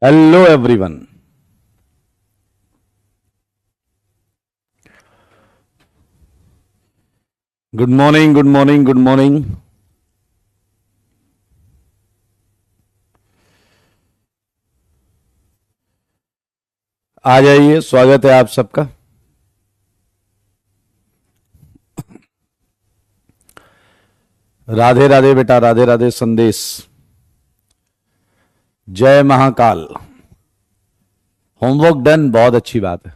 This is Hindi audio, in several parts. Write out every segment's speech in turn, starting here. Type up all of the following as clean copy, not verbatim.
Hello everyone. Good morning, good morning, good morning. आ जाइए, स्वागत है आप सबका। राधे राधे बेटा, राधे राधे संदेश। जय महाकाल। होमवर्क डन, बहुत अच्छी बात है।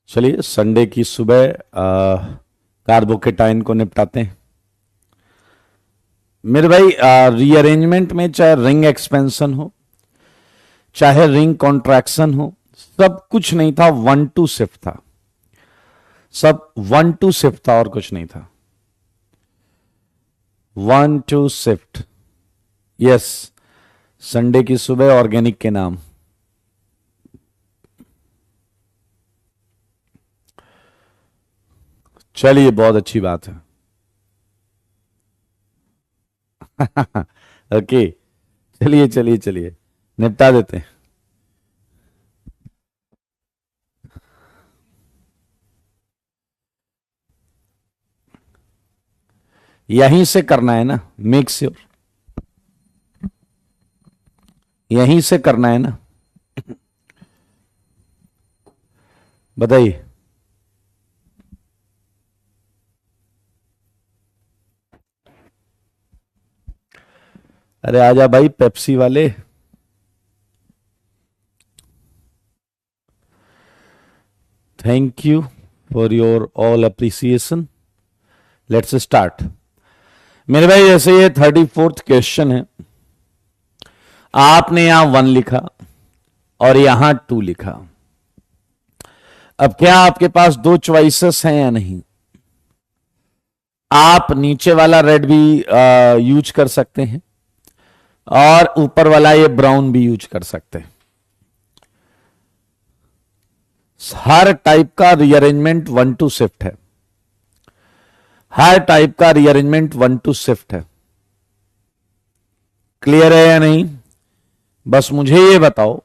चलिए संडे की सुबह कार्बोकेटाइन को निपटाते हैं। मेरे भाई, रीअरेंजमेंट में चाहे रिंग एक्सपेंशन हो चाहे रिंग कॉन्ट्रैक्शन हो, सब कुछ नहीं था, 1-2 शिफ्ट था। सब 1-2 शिफ्ट था और कुछ नहीं था। 1-2 शिफ्ट। यस, संडे की सुबह ऑर्गेनिक के नाम। चलिए, बहुत अच्छी बात है। ओके, चलिए चलिए चलिए, निपटा देते हैं। यहीं से करना है ना, मेक श्योर यहीं से करना है ना। बताइए। अरे आजा भाई पेप्सी वाले। Thank you for your all appreciation. Let's start. मेरे भाई, जैसे ये 34th क्वेश्चन है, आपने यहां 1 लिखा और यहां 2 लिखा। अब क्या आपके पास 2 चॉइसेस हैं या नहीं? आप नीचे वाला रेड भी यूज कर सकते हैं और ऊपर वाला ये ब्राउन भी यूज कर सकते हैं। हर टाइप का रीअरेंजमेंट 1-2 शिफ्ट है। हर टाइप का रीअरेंजमेंट 1-2 शिफ्ट है। क्लियर है या नहीं? बस मुझे ये बताओ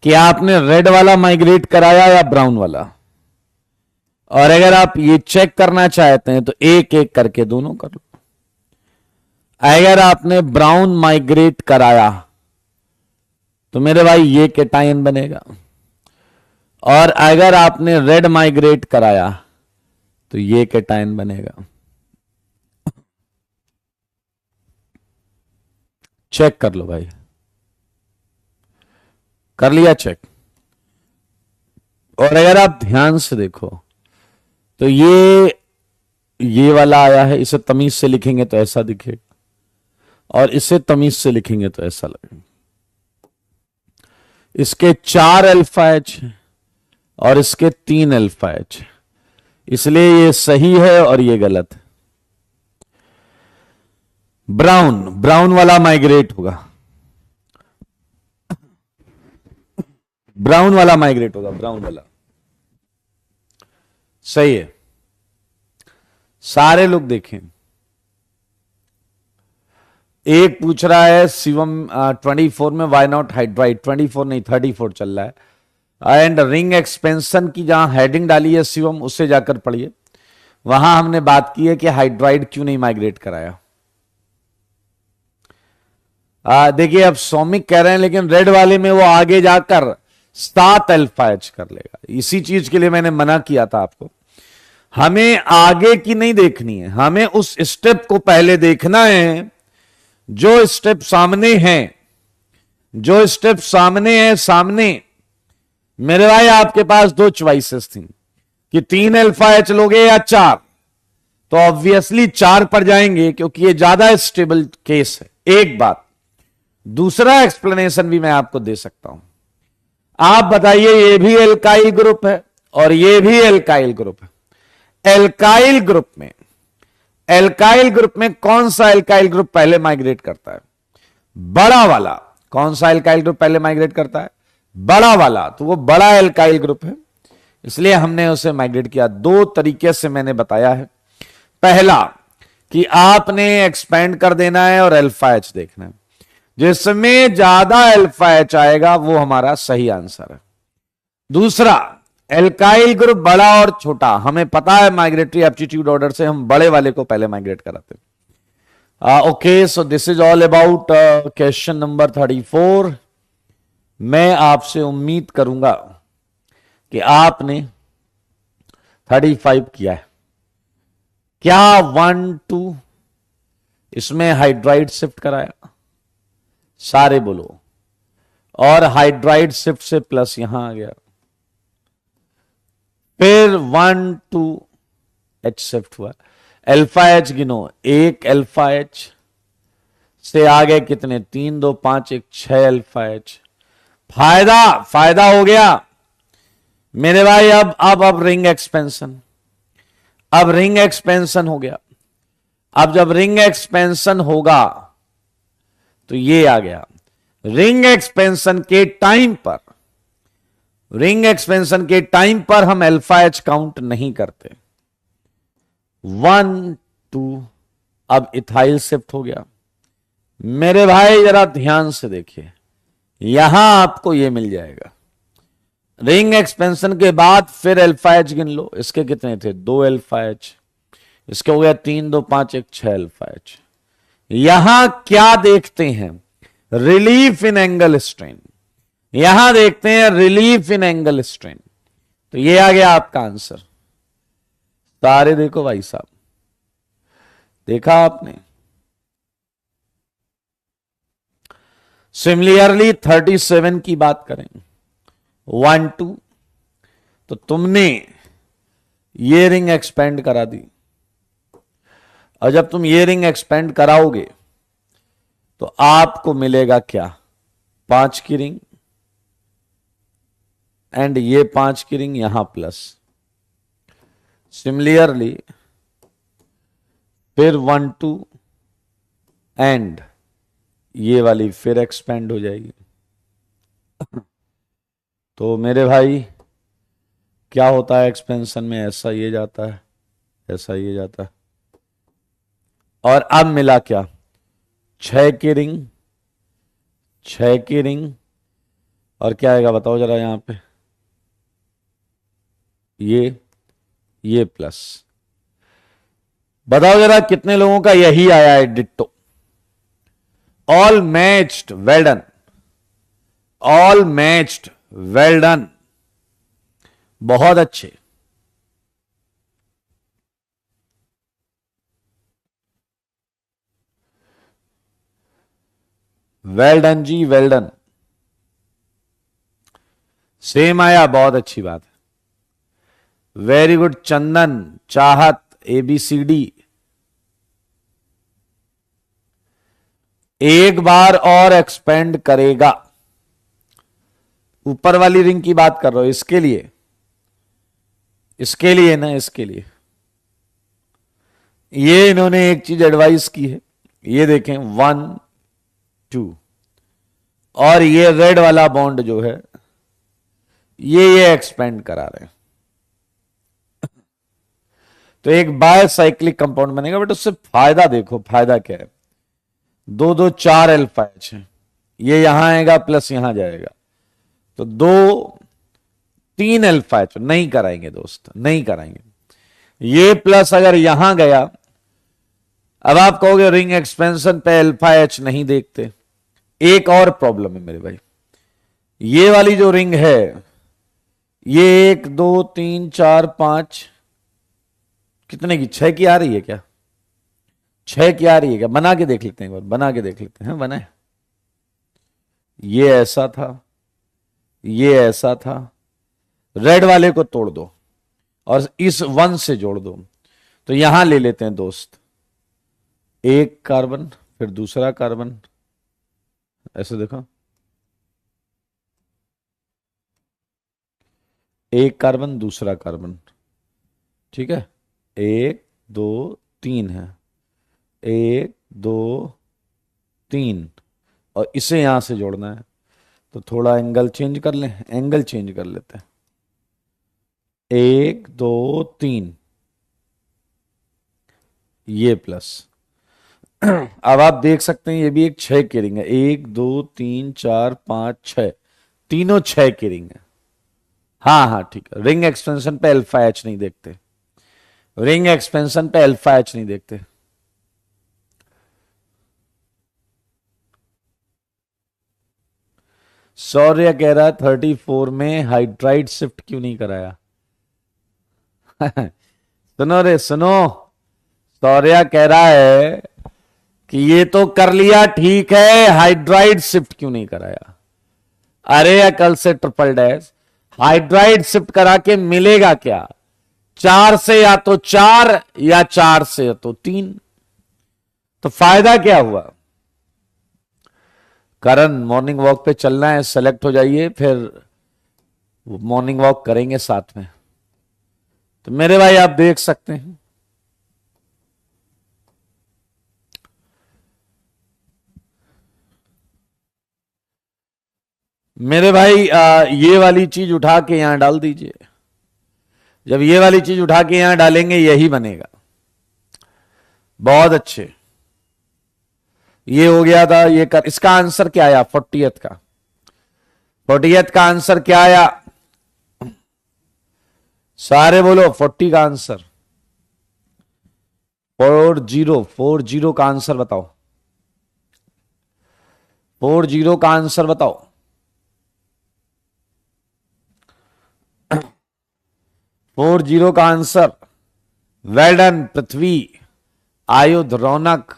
कि आपने रेड वाला माइग्रेट कराया या ब्राउन वाला। और अगर आप ये चेक करना चाहते हैं तो एक एक करके दोनों कर लो। अगर आपने ब्राउन माइग्रेट कराया तो मेरे भाई ये केटायन बनेगा, और अगर आपने रेड माइग्रेट कराया तो ये केटायन बनेगा। चेक कर लो भाई। कर लिया चेक? और अगर आप ध्यान से देखो तो ये वाला आया है, इसे तमीज से लिखेंगे तो ऐसा दिखेगा, और इसे तमीज से लिखेंगे तो ऐसा लगेगा। इसके 4 अल्फा एच और इसके 3 अल्फा एच, इसलिए ये सही है और ये गलत है। ब्राउन वाला माइग्रेट होगा। ब्राउन वाला माइग्रेट होगा, ब्राउन वाला सही है। सारे लोग देखें। एक पूछ रहा है शिवम 24 में वाई नॉट हाइड्राइड। 24 नहीं, 34 चल रहा है। एंड रिंग एक्सपेंशन की जहां हेडिंग डाली है शिवम, उससे जाकर पढ़िए। वहां हमने बात की है कि हाइड्राइड क्यों नहीं माइग्रेट कराया। देखिए, अब सौमिक कह रहे हैं लेकिन रेड वाले में वो आगे जाकर 7 अल्फा एच कर लेगा। इसी चीज के लिए मैंने मना किया था आपको। हमें आगे की नहीं देखनी है, हमें उस स्टेप को पहले देखना है जो स्टेप सामने है। जो स्टेप सामने है, सामने मेरे भाई आपके पास 2 चॉइसेस थी कि 3 अल्फा एच लोगे या 4। तो ऑब्वियसली 4 पर जाएंगे क्योंकि ये ज्यादा स्टेबल केस है। एक बात। दूसरा एक्सप्लेनेशन भी मैं आपको दे सकता हूं। आप बताइए, ये भी एल्काइल ग्रुप है और ये भी एल्काइल ग्रुप है। एल्काइल ग्रुप में कौन सा एल्काइल ग्रुप पहले माइग्रेट करता है? बड़ा वाला। कौन सा एल्काइल ग्रुप पहले माइग्रेट करता है? बड़ा वाला। तो वो बड़ा एल्काइल ग्रुप है, इसलिए हमने उसे माइग्रेट किया। 2 तरीके से मैंने बताया है। पहला कि आपने एक्सपेंड कर देना है और अल्फा एच देखना है। जिसमें ज्यादा अल्फा एच आएगा वो हमारा सही आंसर है। दूसरा, एल्काइल ग्रुप बड़ा और छोटा, हमें पता है माइग्रेटरी एप्टीट्यूड ऑर्डर से हम बड़े वाले को पहले माइग्रेट कराते हैं। Okay, so this is all about question number 34। मैं आपसे उम्मीद करूंगा कि आपने 35 किया है। क्या 1 2 इसमें हाइड्राइड शिफ्ट कराया? सारे बोलो। और हाइड्राइड शिफ्ट से प्लस यहां आ गया। फिर 1 2 एच शिफ्ट हुआ। अल्फा एच गिनो, एक अल्फा एच से आ गए कितने? 3 2 5 1 6 अल्फा एच। फायदा हो गया मेरे भाई। अब रिंग एक्सपेंशन, अब रिंग एक्सपेंशन हो गया। अब जब रिंग एक्सपेंशन होगा तो ये आ गया। रिंग एक्सपेंशन के टाइम पर, रिंग एक्सपेंशन के टाइम पर हम अल्फा एच काउंट नहीं करते। 1 2 अब इथाइल शिफ्ट हो गया। मेरे भाई जरा ध्यान से देखिए, यहां आपको यह मिल जाएगा। रिंग एक्सपेंशन के बाद फिर अल्फा एच गिन लो। इसके कितने थे? 2 अल्फा एच। इसके हो गया 3 2 5 1 6 अल्फा एच। यहां क्या देखते हैं? Relief in angle strain. यहां देखते हैं रिलीफ इन एंगल स्ट्रेन। तो ये आ गया आपका आंसर। सारे देखो भाई साहब, देखा आपने? सिमिलरली 37 की बात करें, 1 2, तो तुमने ये रिंग एक्सपेंड करा दी। और जब तुम ये रिंग एक्सपेंड कराओगे तो आपको मिलेगा क्या? 5 की रिंग एंड ये 5 की रिंग यहां प्लस। सिमिलरली फिर 1 2 एंड ये वाली फिर एक्सपेंड हो जाएगी। तो मेरे भाई क्या होता है एक्सपेंशन में? ऐसा ये जाता है, ऐसा ये जाता है। और अब मिला क्या? 6 की रिंग, 6 की रिंग, और क्या आएगा बताओ जरा यहां पे? ये प्लस। बताओ जरा कितने लोगों का यही आया है ditto? All matched, well done. All matched, well done, बहुत अच्छे। वेल डन जी, वेल डन। सेम आया, बहुत अच्छी बात है। वेरी गुड चंदन, चाहत, ABCD। एक बार और एक्सपेंड करेगा। ऊपर वाली रिंग की बात कर रहा हूं, इसके लिए, इसके लिए ना, इसके लिए ये इन्होंने एक चीज एडवाइस की है। ये देखें 1 2, और ये रेड वाला बॉन्ड जो है ये एक्सपेंड करा रहे हैं। तो एक बायोसाइक्लिक कंपाउंड बनेगा। बट उससे फायदा देखो, फायदा क्या है? 2 2 4 अल्फा एच है, ये यहां आएगा प्लस यहां जाएगा, तो 2 3 अल्फा एच नहीं कराएंगे दोस्त, नहीं कराएंगे। ये प्लस अगर यहां गया, अब आप कहोगे रिंग एक्सपेंशन पे अल्फा एच नहीं देखते। एक और प्रॉब्लम है मेरे भाई, ये वाली जो रिंग है ये 1 2 3 4 5 कितने की? 6 की आ रही है क्या? 6 की आ रही है क्या? बना के देख लेते हैं एक बार, बना के देख लेते हैं। बनाए, ये ऐसा था, ये ऐसा था। रेड वाले को तोड़ दो और इस 1 से जोड़ दो, तो यहां ले लेते हैं दोस्त, एक कार्बन फिर दूसरा कार्बन, ऐसे देखो, एक कार्बन दूसरा कार्बन, ठीक है। 1 2 3 है, 1 2 3, और इसे यहां से जोड़ना है। तो थोड़ा एंगल चेंज कर लें, एंगल चेंज कर लेते हैं। 1 2 3, ये प्लस। अब आप देख सकते हैं ये भी एक 6 की रिंग है, 1 2 3 4 5 6, तीनों 6 की रिंग है। हाँ हाँ ठीक है, रिंग एक्सपेंशन पे अल्फा एच नहीं देखते, रिंग एक्सपेंशन पे अल्फा एच नहीं देखते। सौर्य कह रहा है 34 में हाइड्राइड शिफ्ट क्यों नहीं कराया। सुनो रे सुनो, सौर्य कह रहा है कि ये तो कर लिया ठीक है, हाइड्राइड शिफ्ट क्यों नहीं कराया। अरे कल से ट्रिपल डैश हाइड्राइड शिफ्ट करा के मिलेगा क्या, 4 से या तो 4 या 4 से या तो 3, तो फायदा क्या हुआ। करण मॉर्निंग वॉक पे चलना है, सेलेक्ट हो जाइए, फिर मॉर्निंग वॉक करेंगे साथ में। तो मेरे भाई आप देख सकते हैं मेरे भाई, ये वाली चीज उठा के यहां डाल दीजिए। जब ये वाली चीज उठा के यहां डालेंगे यही बनेगा। बहुत अच्छे, ये हो गया था, ये कर, इसका आंसर क्या आया 40th का, 40th का आंसर क्या आया, सारे बोलो 40 का आंसर, 40 का आंसर बताओ, 40 का आंसर बताओ। 40 का आंसर, वेल डन पृथ्वी, आयुध, रौनक,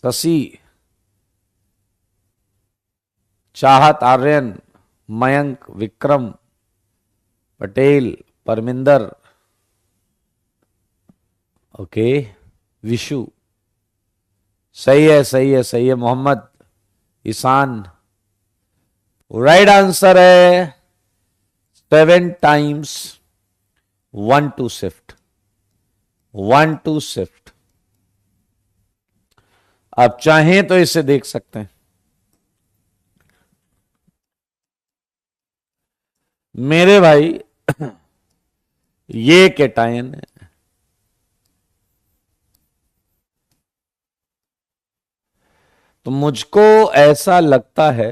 शशि, चाहत, आर्यन, मयंक, विक्रम, पटेल, परमिंदर, ओके, विशु, सही है सही है सही है, मोहम्मद, ईशान, राइट आंसर है 7 टाइम्स 1 2 शिफ्ट, 1 2 शिफ्ट। आप चाहें तो इसे देख सकते हैं। मेरे भाई ये कैटायन है, तो मुझको ऐसा लगता है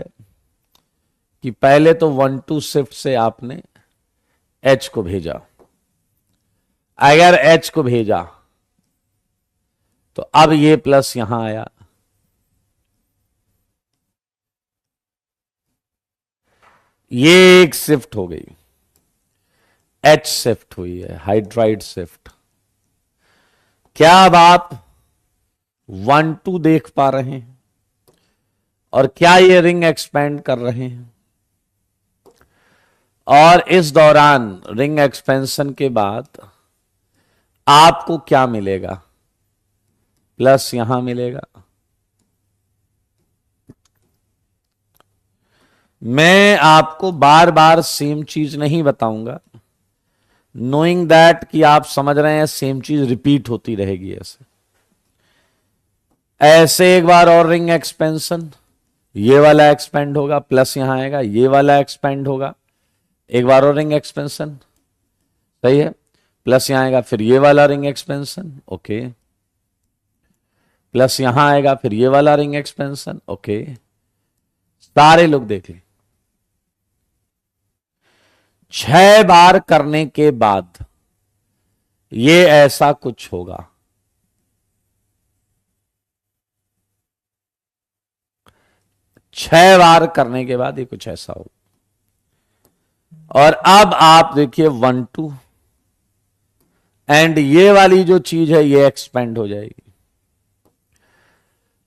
कि पहले तो 1 2 शिफ्ट से आपने H को भेजा, अगर H को भेजा तो अब ये प्लस यहां आया, ये एक शिफ्ट हो गई, H शिफ्ट हुई है, हाइड्राइड शिफ्ट। क्या अब आप 1 2 देख पा रहे हैं, और क्या ये रिंग एक्सपेंड कर रहे हैं, और इस दौरान रिंग एक्सपेंशन के बाद आपको क्या मिलेगा, प्लस यहां मिलेगा। मैं आपको बार बार सेम चीज नहीं बताऊंगा, नोइंग दैट कि आप समझ रहे हैं सेम चीज रिपीट होती रहेगी। ऐसे ऐसे एक बार और रिंग एक्सपेंशन, ये वाला एक्सपेंड होगा, प्लस यहां आएगा, ये वाला एक्सपेंड होगा, एक बार और रिंग एक्सपेंशन, सही है, प्लस यहां आएगा, फिर ये वाला रिंग एक्सपेंशन, ओके, प्लस यहां आएगा, फिर ये वाला रिंग एक्सपेंशन, ओके। सारे लोग देख लें, 6 बार करने के बाद ये ऐसा कुछ होगा। छह बार करने के बाद ये कुछ ऐसा होगा। और अब आप देखिए 1 2, एंड ये वाली जो चीज है ये एक्सपेंड हो जाएगी।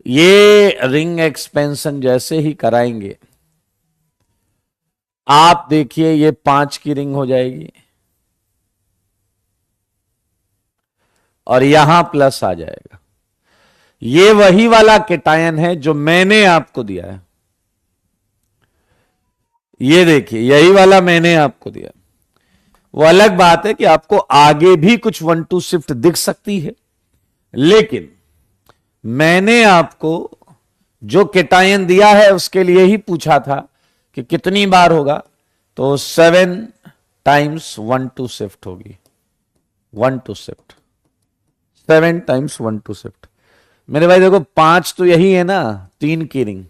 ये रिंग एक्सपेंशन जैसे ही कराएंगे आप देखिए ये 5 की रिंग हो जाएगी, और यहां प्लस आ जाएगा। ये वही वाला कैटायन है जो मैंने आपको दिया है, ये देखिए यही वाला मैंने आपको दिया। वो अलग बात है कि आपको आगे भी कुछ 1 2 शिफ्ट दिख सकती है, लेकिन मैंने आपको जो कैटायन दिया है उसके लिए ही पूछा था कि कितनी बार होगा, तो 7 टाइम्स 1 2 शिफ्ट होगी, 1 2 शिफ्ट, 7 टाइम्स 1 2 शिफ्ट। मेरे भाई देखो 5 तो यही है ना, 3 की रिंग,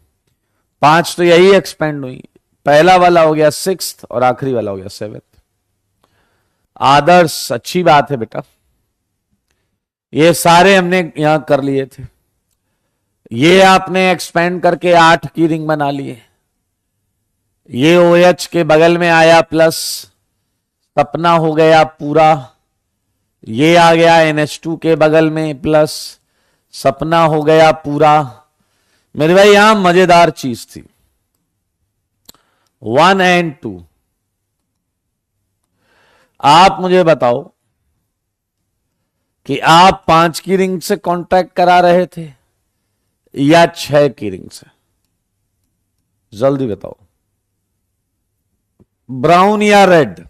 5 तो यही एक्सपेंड हुई। पहला वाला हो गया 6th और आखिरी वाला हो गया 7th। आदर्श, अच्छी बात है बेटा, ये सारे हमने यहां कर लिए थे। ये आपने एक्सपेंड करके 8 की रिंग बना लिए। ये OH के बगल में आया प्लस, सपना हो गया पूरा। ये आ गया NH2 के बगल में प्लस, सपना हो गया पूरा। मेरे भाई यहां मजेदार चीज थी, 1 और 2। आप मुझे बताओ कि आप 5 की रिंग से कांटेक्ट करा रहे थे या 6 की रिंग से? जल्दी बताओ, ब्राउन या रेड?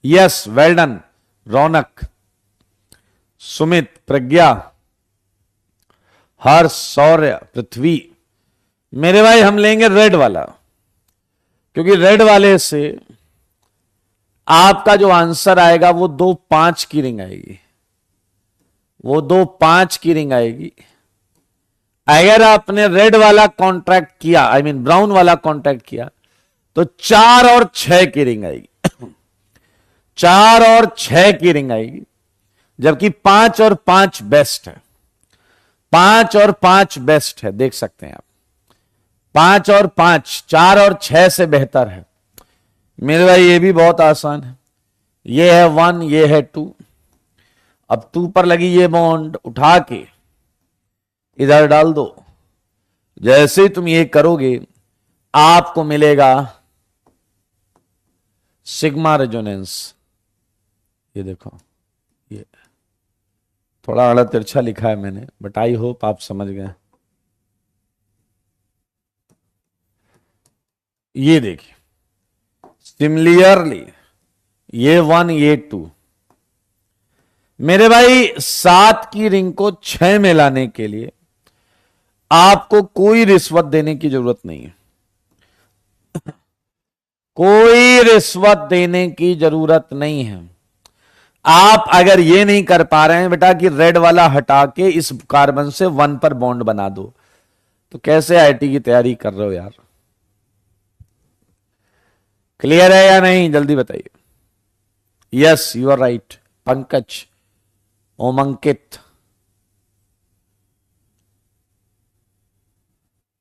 यस, वेल डन रौनक, सुमित, प्रज्ञा, हर्ष, शौर्य, पृथ्वी। मेरे भाई हम लेंगे रेड वाला, क्योंकि रेड वाले से आपका जो आंसर आएगा वो 2 5 की रिंग आएगी, वो 2 5 की रिंग आएगी। अगर आपने रेड वाला कॉन्ट्रैक्ट किया, आई मीन ब्राउन वाला कॉन्ट्रैक्ट किया, तो 4 और 6 की रिंग आएगी। 4 और 6 की रिंग आएगी, जबकि 5 और 5 बेस्ट है। 5 और 5 बेस्ट है, देख सकते हैं आप। 5 और 5, 4 और 6 से बेहतर है। मेरे भाई ये भी बहुत आसान है, ये है 1, ये है 2। अब 2 पर लगी ये बॉन्ड उठा के इधर डाल दो। जैसे ही तुम ये करोगे आपको मिलेगा सिग्मा रेजोनेंस। ये देखो, ये थोड़ा आड़ा तिरछा लिखा है मैंने, बट आई होप आप समझ गए। ये देखिए, सिमिलरली ये 1, ये 2। मेरे भाई 7 की रिंग को 6 में लाने के लिए आपको कोई रिश्वत देने की जरूरत नहीं है। कोई रिश्वत देने की जरूरत नहीं है। आप अगर ये नहीं कर पा रहे हैं बेटा कि रेड वाला हटा के इस कार्बन से 1 पर बॉन्ड बना दो, तो कैसे IIT की तैयारी कर रहे हो यार? क्लियर है या नहीं, जल्दी बताइए। Yes, you are right Pankaj, Omankit,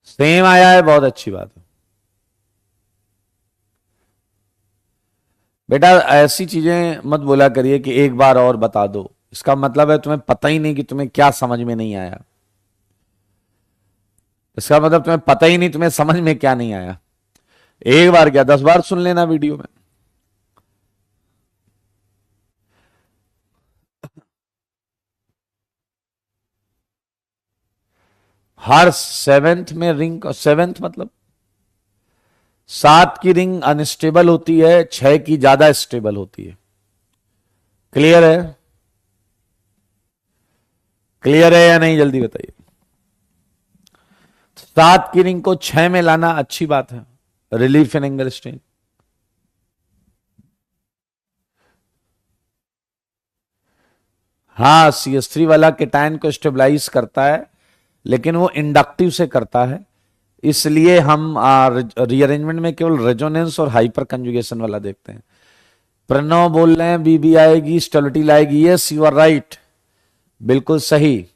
same आया है, बहुत अच्छी बात है बेटा। ऐसी चीजें मत बोला करिए कि एक बार और बता दो, इसका मतलब है तुम्हें पता ही नहीं कि तुम्हें क्या समझ में नहीं आया। इसका मतलब तुम्हें पता ही नहीं तुम्हें समझ में क्या नहीं आया। एक बार क्या 10 बार सुन लेना वीडियो में। हर 7th में रिंग, 7th मतलब 7 की रिंग अनस्टेबल होती है, 6 की ज्यादा स्टेबल होती है। क्लियर है? क्लियर है या नहीं, जल्दी बताइए। 7 की रिंग को 6 में लाना अच्छी बात है, रिलीफ इन एंगल स्ट्रेन। हाँ, CH3 वाला केटायन को स्टेबलाइज करता है, लेकिन वो इंडक्टिव से करता है, इसलिए हम रीअरेंजमेंट में केवल रेजोनेंस और हाइपर कंजुगेशन वाला देखते हैं। प्रणव बोल रहे हैं बीबी आएगी, स्टेबिलिटी लाएगी। यस, यू आर राइट, बिल्कुल सही।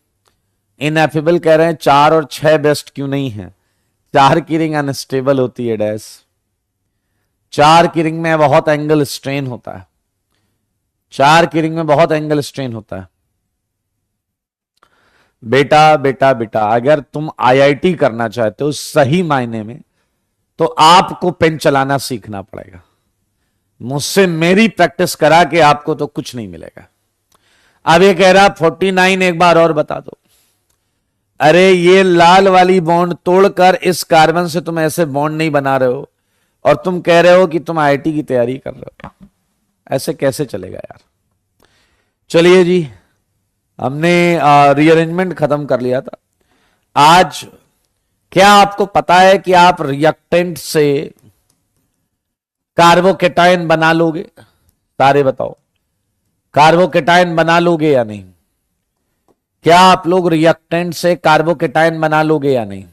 इनएफेबल कह रहे हैं 4 और 6 बेस्ट क्यों नहीं है? 4 की रिंग अनस्टेबल होती है डैश। 4 की रिंग में बहुत एंगल स्ट्रेन होता है। 4 की रिंग में बहुत एंगल स्ट्रेन होता है। बेटा बेटा बेटा, अगर तुम IIT करना चाहते हो सही मायने में, तो आपको पेन चलाना सीखना पड़ेगा। मुझसे मेरी प्रैक्टिस करा के आपको तो कुछ नहीं मिलेगा। अब ये कह रहा 49 एक बार और बता दो। अरे ये लाल वाली बॉन्ड तोड़कर इस कार्बन से तुम ऐसे बॉन्ड नहीं बना रहे हो, और तुम कह रहे हो कि तुम IIT की तैयारी कर रहे हो। ऐसे कैसे चलेगा यार? चलिए जी, हमने रीअरेंजमेंट खत्म कर लिया था। आज क्या आपको पता है कि आप रिएक्टेंट से कार्बोकेटायन बना लोगे? सारे बताओ, कार्बोकेटायन बना लोगे या नहीं? क्या आप लोग रिएक्टेंट से कार्बोकेटाइन बना लोगे या नहीं?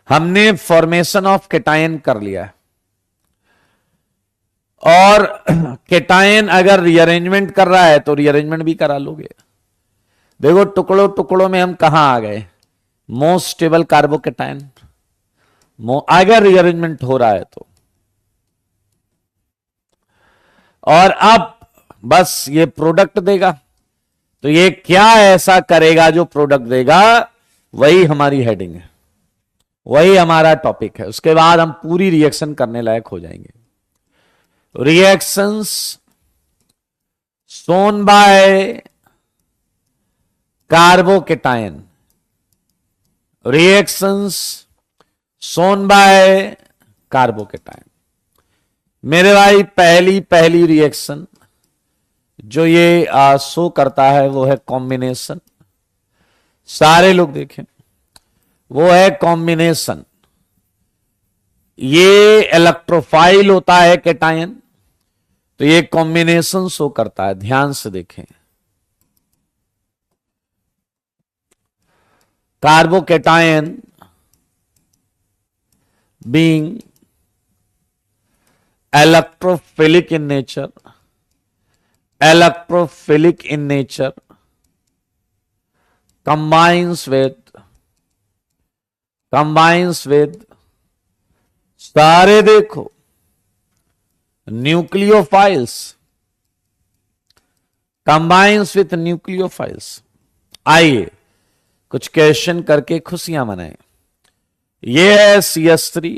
हमने फॉर्मेशन ऑफ केटायन कर लिया है, और केटायन अगर रीअरेंजमेंट कर रहा है तो रीअरेंजमेंट भी करा लोगे। देखो टुकड़ों टुकड़ों में हम कहां आ गए, मोस्ट स्टेबल कार्बोकेटायन, अगर रीअरेंजमेंट हो रहा है तो। और अब बस ये प्रोडक्ट देगा, तो ये क्या ऐसा करेगा जो प्रोडक्ट देगा, वही हमारी हेडिंग है, वही हमारा टॉपिक है। उसके बाद हम पूरी रिएक्शन करने लायक हो जाएंगे। Reactions shown by carbocation, reactions shown by carbocation. मेरे भाई पहली रिएक्शन जो ये शो करता है वो है कॉम्बिनेशन। सारे लोग देखें, वो है कॉम्बिनेशन। ये इलेक्ट्रोफाइल होता है केटायन, तो ये कॉम्बिनेशन शो करता है। ध्यान से देखें, carbocation being electrophilic in nature, combines with सारे देखो न्यूक्लियोफाइल्स, combines with न्यूक्लियोफाइल्स। आइए कुछ क्वेश्चन करके खुशियां मनाएं। ये है CH3,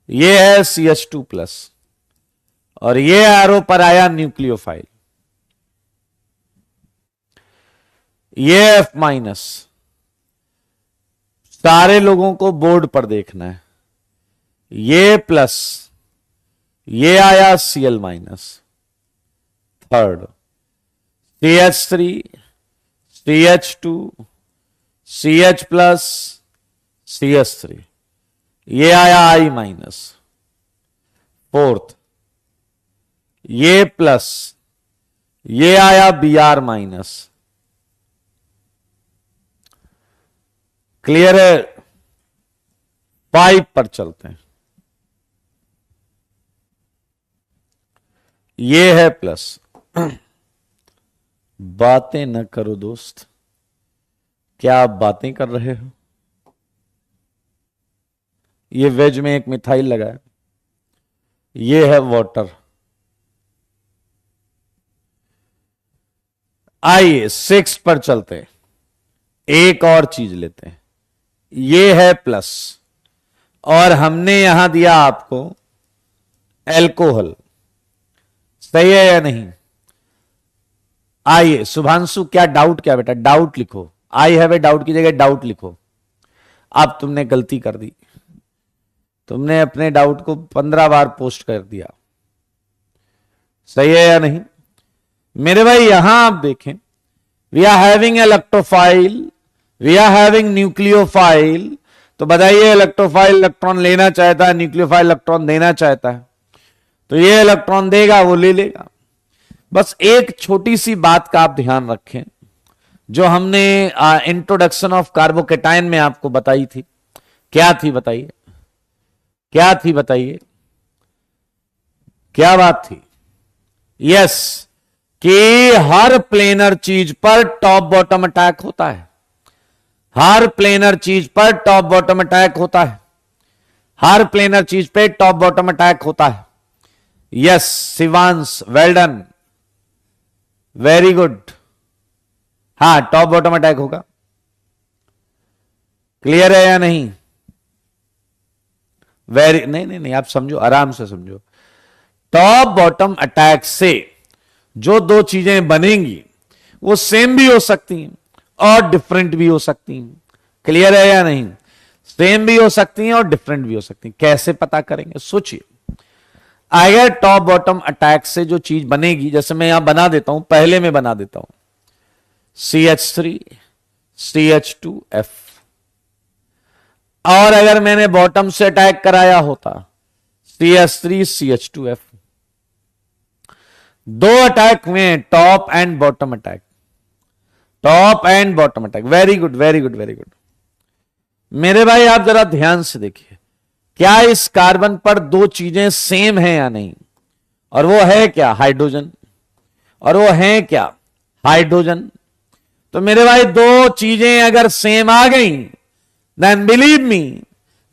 ये है CH2+, और ये एरो पर आया न्यूक्लियोफाइल, ये F-। सारे लोगों को बोर्ड पर देखना है। ये प्लस, ये आया Cl-। Third CH3, CH2, CH+, CH3, ये आया I-। फोर्थ ये प्लस, ये आया Br-। क्लियर है? 5 पर चलते हैं। ये है प्लस। बातें न करो दोस्त, क्या आप बातें कर रहे हो? ये वेज में एक मिथाइल लगा है, ये है वाटर। आइए 6 पर चलते हैं, एक और चीज लेते हैं। ये है प्लस, और हमने यहां दिया आपको एल्कोहल। सही है या नहीं? आइए शुभांशु, क्या डाउट, क्या बेटा डाउट लिखो। आई हैव ए डाउट की जगह डाउट लिखो। अब तुमने गलती कर दी, तुमने अपने डाउट को 15 बार पोस्ट कर दिया। सही है या नहीं? मेरे भाई यहां आप देखें, we are having electrophile, we are having nucleophile. तो बताइए, इलेक्ट्रोफाइल इलेक्ट्रॉन लेना चाहता है, न्यूक्लियोफाइल इलेक्ट्रॉन देना चाहता है, तो ये इलेक्ट्रॉन देगा, वो ले लेगा। बस एक छोटी सी बात का आप ध्यान रखें, जो हमने इंट्रोडक्शन ऑफ कार्बोकेटाइन में आपको बताई थी। क्या थी बताइए, क्या थी बताइए, क्या बात थी? यस, कि हर प्लेनर चीज पर टॉप बॉटम अटैक होता है। हर प्लेनर चीज पर टॉप बॉटम अटैक होता है। हर प्लेनर चीज पे टॉप बॉटम अटैक होता है। Yes Shivansh, well done, very good. हाँ, टॉप बॉटम अटैक होगा। क्लियर है या नहीं? वेरी नहीं, आप समझो, आराम से समझो। टॉप बॉटम अटैक से जो दो चीजें बनेंगी वो सेम भी हो सकती हैं और डिफरेंट भी हो सकती हैं। क्लियर है या नहीं? सेम भी हो सकती हैं और डिफरेंट भी हो सकती हैं। कैसे पता करेंगे? सोचिए, अगर टॉप बॉटम अटैक से जो चीज बनेगी, जैसे मैं यहां बना देता हूं, पहले में बना देता हूं CH3 CH2F, और अगर मैंने बॉटम से अटैक कराया होता CH3 CH2F, दो अटैक हुए, top and bottom attack. Top and bottom attack. Very good very good very good. मेरे भाई आप जरा ध्यान से देखिए, क्या इस कार्बन पर दो चीजें सेम हैं या नहीं? और वो है क्या? हाइड्रोजन। और वो है क्या? हाइड्रोजन। तो मेरे भाई दो चीजें अगर सेम आ गई, देन बिलीव मी,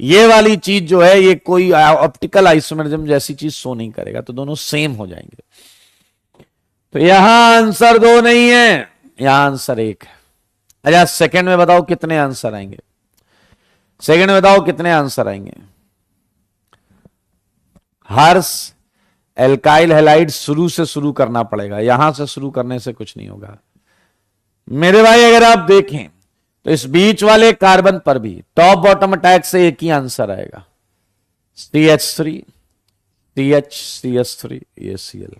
ये वाली चीज जो है ये कोई ऑप्टिकल आइसोमेरिज्म जैसी चीज शो नहीं करेगा, तो दोनों सेम हो जाएंगे। तो यहां आंसर दो नहीं है, यहां आंसर एक है। अच्छा सेकंड में बताओ कितने आंसर आएंगे? सेकंड में बताओ कितने आंसर आएंगे? हर्ष एल्काइल हैलाइड शुरू से शुरू करना पड़ेगा, यहां से शुरू करने से कुछ नहीं होगा। मेरे भाई अगर आप देखें तो इस बीच वाले कार्बन पर भी टॉप बॉटम अटैक से एक ही आंसर आएगा, CH3 CH CH3 ये Cl,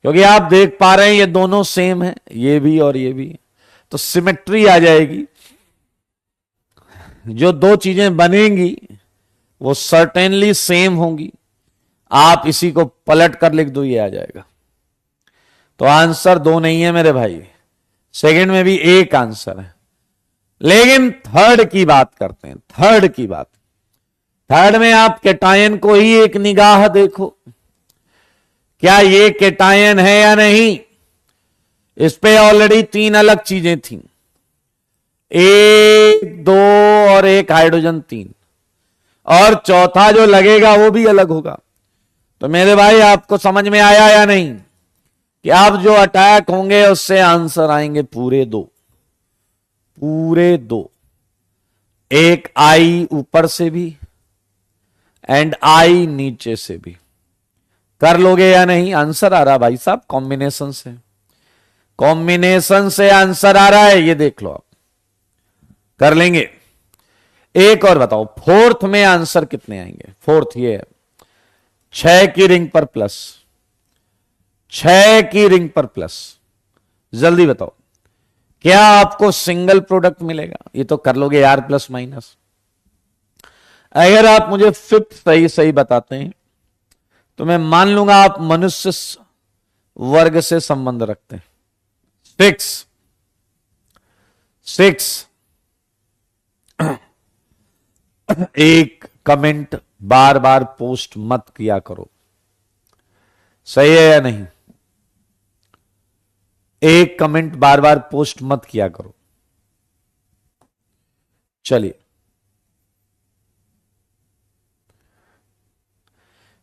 क्योंकि आप देख पा रहे हैं ये दोनों सेम है, ये भी और ये भी, तो सिमेट्री आ जाएगी। जो दो चीजें बनेंगी वो सर्टेनली सेम होंगी। आप इसी को पलट कर लिख दो, ये आ जाएगा। तो आंसर दो नहीं है मेरे भाई, सेकंड में भी एक आंसर है। लेकिन थर्ड की बात करते हैं, थर्ड की बात। थर्ड में आप केटायन को ही एक निगाह देखो, क्या ये केटायन है या नहीं? इस पे ऑलरेडी तीन अलग चीजें थी, एक दो और एक हाइड्रोजन तीन, और चौथा जो लगेगा वो भी अलग होगा। तो मेरे भाई आपको समझ में आया या नहीं कि आप जो अटैक होंगे उससे आंसर आएंगे पूरे दो, पूरे दो। एक आई ऊपर से भी एंड आई नीचे से भी। कर लोगे या नहीं? आंसर आ रहा भाई साहब, कॉम्बिनेशन से, कॉम्बिनेशन से आंसर आ रहा है, ये देख लो आप। कर लेंगे? एक और बताओ, फोर्थ में आंसर कितने आएंगे? फोर्थ ये है 6 की रिंग पर प्लस, 6 की रिंग पर प्लस। जल्दी बताओ, क्या आपको सिंगल प्रोडक्ट मिलेगा? ये तो कर लोगे यार, प्लस माइनस। अगर आप मुझे फिफ्थ सही सही बताते हैं तो मैं मान लूंगा आप मनुष्य वर्ग से संबंध रखते हैं। 6 एक कमेंट बार बार पोस्ट मत किया करो, सही है या नहीं? एक कमेंट बार बार पोस्ट मत किया करो। चलिए,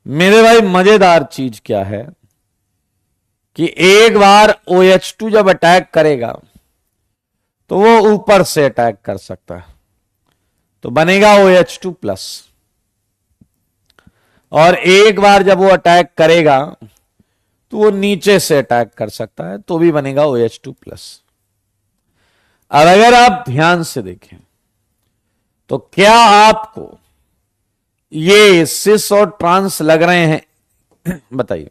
मेरे भाई मजेदार चीज क्या है कि एक बार OH2 जब अटैक करेगा तो वो ऊपर से अटैक कर सकता है, तो बनेगा OH2 प्लस। और एक बार जब वो अटैक करेगा तो वो नीचे से अटैक कर सकता है, तो भी बनेगा OH2 प्लस। अब अगर आप ध्यान से देखें तो क्या आपको ये सिस और ट्रांस लग रहे हैं? बताइए,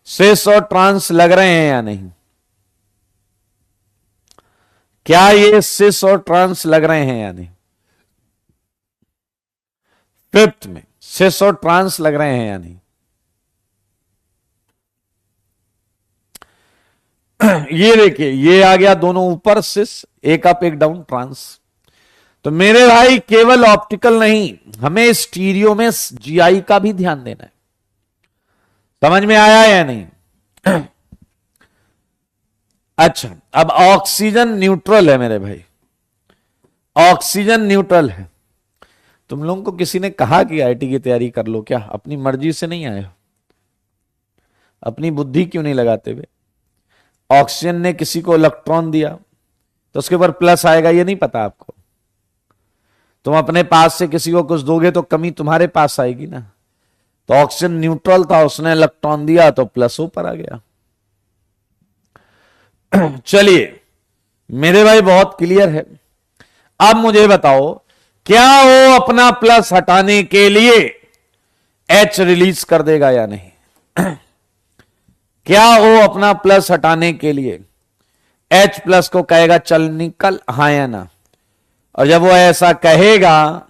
सिस और ट्रांस लग रहे हैं या नहीं? क्या ये सिस और ट्रांस लग रहे हैं या नहीं? फिफ्थ में सिस और ट्रांस लग रहे हैं या नहीं? ये देखिए, ये आ गया दोनों ऊपर सिस, एक अप एक डाउन ट्रांस। तो मेरे भाई केवल ऑप्टिकल नहीं, हमें स्टीरियो में GI का भी ध्यान देना है। समझ में आया या नहीं? अच्छा, अब ऑक्सीजन न्यूट्रल है मेरे भाई, ऑक्सीजन न्यूट्रल है। तुम लोगों को किसी ने कहा कि IIT की तैयारी कर लो क्या? अपनी मर्जी से नहीं आए हो? अपनी बुद्धि क्यों नहीं लगाते हुए? ऑक्सीजन ने किसी को इलेक्ट्रॉन दिया तो उसके ऊपर प्लस आएगा, ये नहीं पता आपको? तुम अपने पास से किसी को कुछ दोगे तो कमी तुम्हारे पास आएगी ना। तो ऑक्सीजन न्यूट्रल था, उसने इलेक्ट्रॉन दिया तो प्लस ऊपर आ गया। चलिए मेरे भाई बहुत क्लियर है। अब मुझे बताओ, क्या वो अपना प्लस हटाने के लिए H रिलीज कर देगा या नहीं? क्या वो अपना प्लस हटाने के लिए H प्लस को कहेगा चल निकल, हाँ या ना? और जब वो ऐसा कहेगा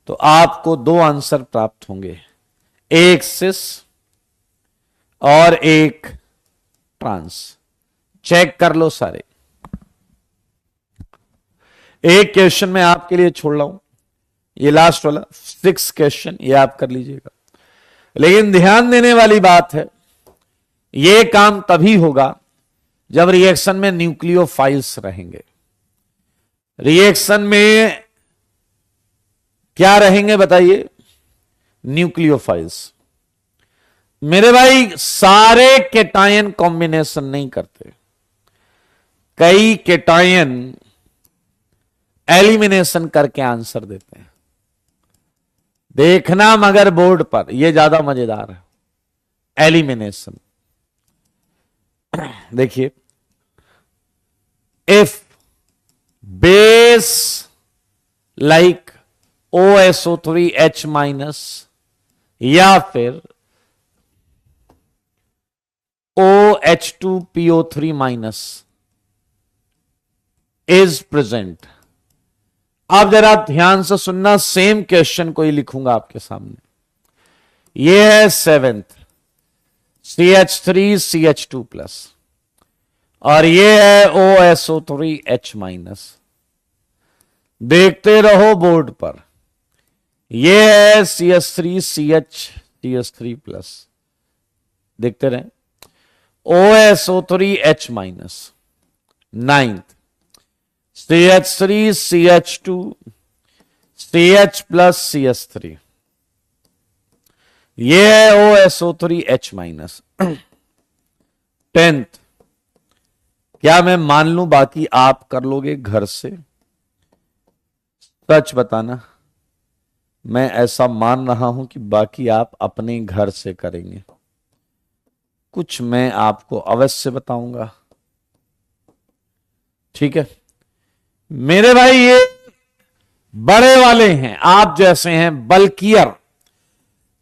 तो आपको दो आंसर प्राप्त होंगे, एक सिस और एक ट्रांस। चेक कर लो सारे। एक क्वेश्चन मैं आपके लिए छोड़ रहा हूं, ये लास्ट वाला 6 क्वेश्चन, ये आप कर लीजिएगा। लेकिन ध्यान देने वाली बात है, ये काम तभी होगा जब रिएक्शन में न्यूक्लियोफाइल्स रहेंगे। रिएक्शन में क्या रहेंगे बताइए? न्यूक्लियोफाइल्स। मेरे भाई सारे केटायन कॉम्बिनेशन नहीं करते, कई केटायन एलिमिनेशन करके आंसर देते हैं। देखना मगर बोर्ड पर, यह ज्यादा मजेदार है, एलिमिनेशन। देखिए, if base like OSO3H minus या फिर OH2PO3 माइनस इज प्रेजेंट। आप जरा ध्यान से सुनना, सेम क्वेश्चन को ही लिखूंगा आपके सामने। यह है 7th CH3CH2 प्लस और यह है OSO3H माइनस। देखते रहो बोर्ड पर, यह है CH3CH3 प्लस, देखते रहे। OSO3H minus. 9th CH3CH2 CH plus CH3, यह है OSO3H माइनस। 10th, क्या मैं मान लूं बाकी आप कर लोगे घर से? सच बताना। मैं ऐसा मान रहा हूं कि बाकी आप अपने घर से करेंगे, कुछ मैं आपको अवश्य बताऊंगा, ठीक है मेरे भाई? ये बड़े वाले हैं, आप जैसे हैं बल्कियर,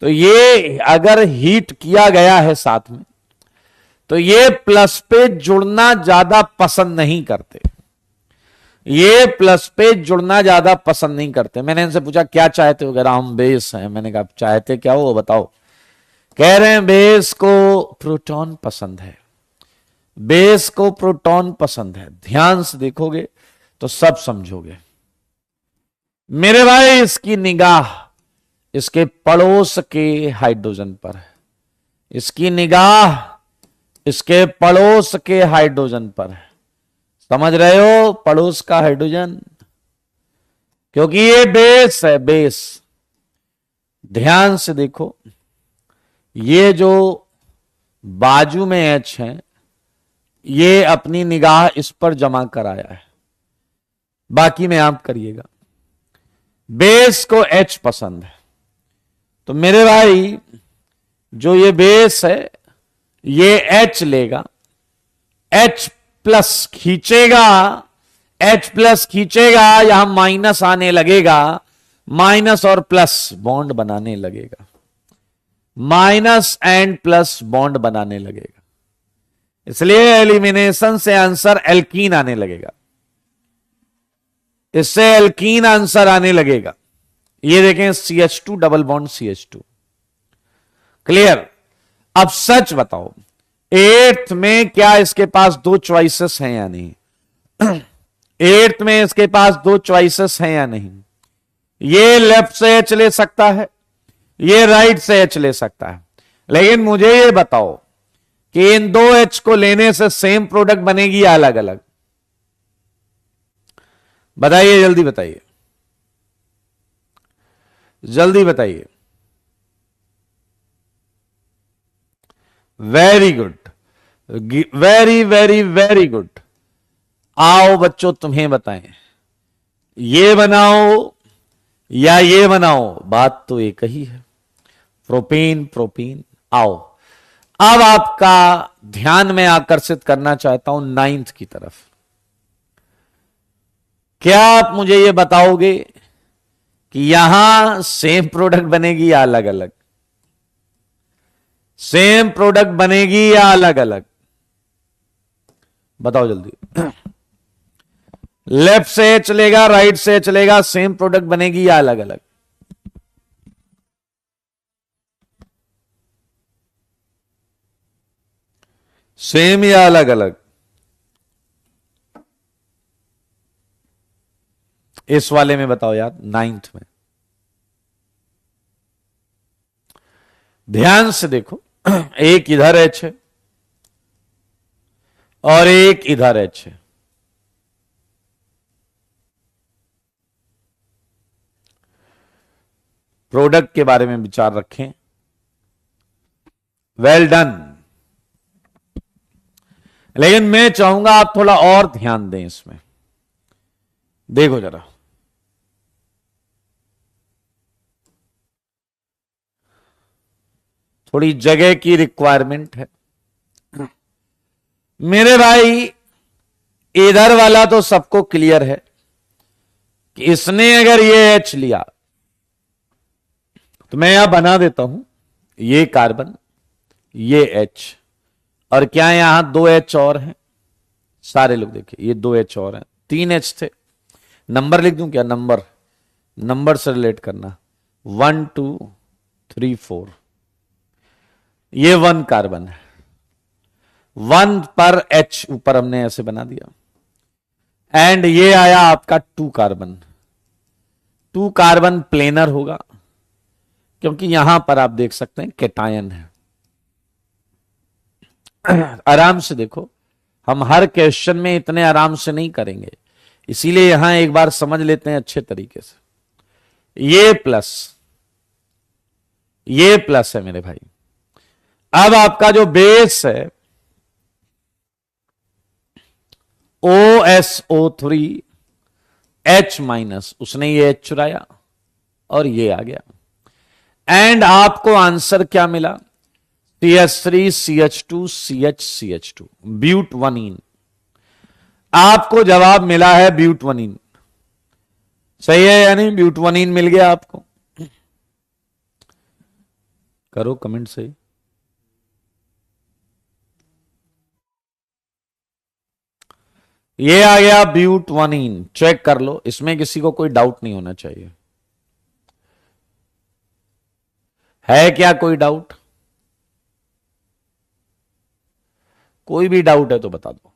तो ये अगर हीट किया गया है साथ में, तो ये प्लस पे जुड़ना ज्यादा पसंद नहीं करते, ये प्लस पे जुड़ना ज्यादा पसंद नहीं करते। मैंने इनसे पूछा क्या चाहते हो, कह रहा हम बेस हैं। मैंने कहा चाहते क्या हो बताओ? कह रहे हैं बेस को प्रोटॉन पसंद है, बेस को प्रोटॉन पसंद है। ध्यान से देखोगे तो सब समझोगे मेरे भाई। इसकी निगाह इसके पड़ोस के हाइड्रोजन पर है, इसकी निगाह इसके पड़ोस के हाइड्रोजन पर है। समझ रहे हो? पड़ोस का हाइड्रोजन, क्योंकि ये बेस है, बेस। ध्यान से देखो, ये जो बाजू में H है, ये अपनी निगाह इस पर जमा कराया है, बाकी में आप करिएगा। बेस को H पसंद है, तो मेरे भाई जो ये बेस है ये H लेगा, H प्लस खींचेगा, H प्लस खींचेगा, यहां माइनस आने लगेगा, माइनस और प्लस बॉन्ड बनाने लगेगा, माइनस एंड प्लस बॉन्ड बनाने लगेगा। इसलिए एलिमिनेशन से आंसर एल्कीन आने लगेगा, इससे एल्कीन आंसर आने लगेगा। ये देखें CH2 double bond CH2। Clear? अब सच बताओ, 8th में क्या इसके पास 2 चॉइसेस हैं या नहीं? 8th में इसके पास 2 चॉइसेस हैं या नहीं? ये लेफ्ट से H ले सकता है, ये राइट से H ले सकता है। लेकिन मुझे ये बताओ कि इन 2 H को लेने से सेम प्रोडक्ट बनेगी या अलग अलग? बताइए, जल्दी बताइए, जल्दी बताइए। Very good, very very very good. आओ बच्चों, तुम्हें बताएं, ये बनाओ या ये बनाओ, बात तो एक ही है, प्रोपेन प्रोपेन। आओ, अब आपका ध्यान में आकर्षित करना चाहता हूं 9th की तरफ। क्या आप मुझे ये बताओगे कि यहां सेम प्रोडक्ट बनेगी या अलग अलग? सेम प्रोडक्ट बनेगी या अलग अलग? बताओ जल्दी। लेफ्ट से चलेगा, राइट से चलेगा, सेम प्रोडक्ट बनेगी या अलग अलग? सेम या अलग अलग? इस वाले में बताओ यार, 9th में ध्यान से देखो, एक इधर एच है और एक इधर एच है। प्रोडक्ट के बारे में विचार रखें। Well done. लेकिन मैं चाहूंगा आप थोड़ा और ध्यान दें इसमें। देखो जरा, थोड़ी जगह की रिक्वायरमेंट है मेरे भाई। इधर वाला तो सबको क्लियर है कि इसने अगर ये एच लिया तो मैं यहां बना देता हूं, ये कार्बन, ये एच, और क्या यहां 2 एच और हैं? सारे लोग देखिए, ये 2 एच और हैं, 3 एच थे। नंबर लिख दूं क्या? नंबर से रिलेट करना, 1 2 3 4, ये 1 कार्बन है, 1 पर एच ऊपर हमने ऐसे बना दिया, एंड ये आया आपका 2 कार्बन। 2 कार्बन प्लेनर होगा क्योंकि यहां पर आप देख सकते हैं कैटायन है। आराम से देखो, हम हर क्वेश्चन में इतने आराम से नहीं करेंगे, इसीलिए यहां एक बार समझ लेते हैं अच्छे तरीके से। ये प्लस है मेरे भाई। अब आपका जो बेस है OSO3 H माइनस, उसने ये H चुराया और ये आ गया, एंड आपको आंसर क्या मिला? CH3 CH2 CH CH2, ब्यूटवनीन। आपको जवाब मिला है ब्यूटवनीन। सही है या नहीं? ब्यूटवनीन मिल गया आपको। करो कमेंट सही। ये आ गया ब्यूटवनीन, चेक कर लो, इसमें किसी को कोई डाउट नहीं होना चाहिए। है क्या कोई डाउट? कोई भी डाउट है तो बता दो।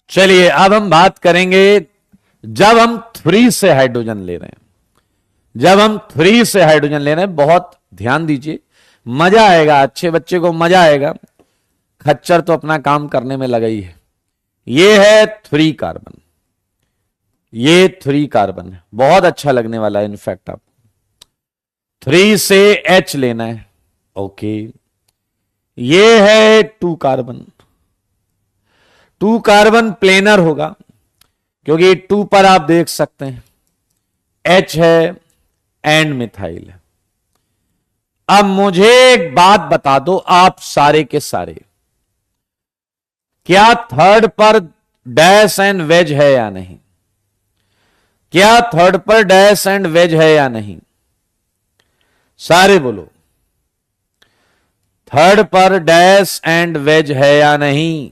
चलिए अब हम बात करेंगे, जब हम 3 से हाइड्रोजन ले रहे हैं, जब हम 3 से हाइड्रोजन ले रहे हैं, बहुत ध्यान दीजिए, मजा आएगा, अच्छे बच्चे को मजा आएगा। खच्चर तो अपना काम करने में लगा ही है। ये है 3 कार्बन, ये 3 कार्बन है, बहुत अच्छा लगने वाला है। इनफैक्ट आप 3 से H लेना है, ओके। ये है 2 कार्बन, 2 कार्बन प्लेनर होगा क्योंकि 2 पर आप देख सकते हैं H है एंड मिथाइल है। अब मुझे एक बात बता दो आप सारे के सारे, क्या थर्ड पर डैश एंड वेज है या नहीं? क्या थर्ड पर डैश एंड वेज है या नहीं? सारे बोलो, थर्ड पर डैश एंड वेज है या नहीं?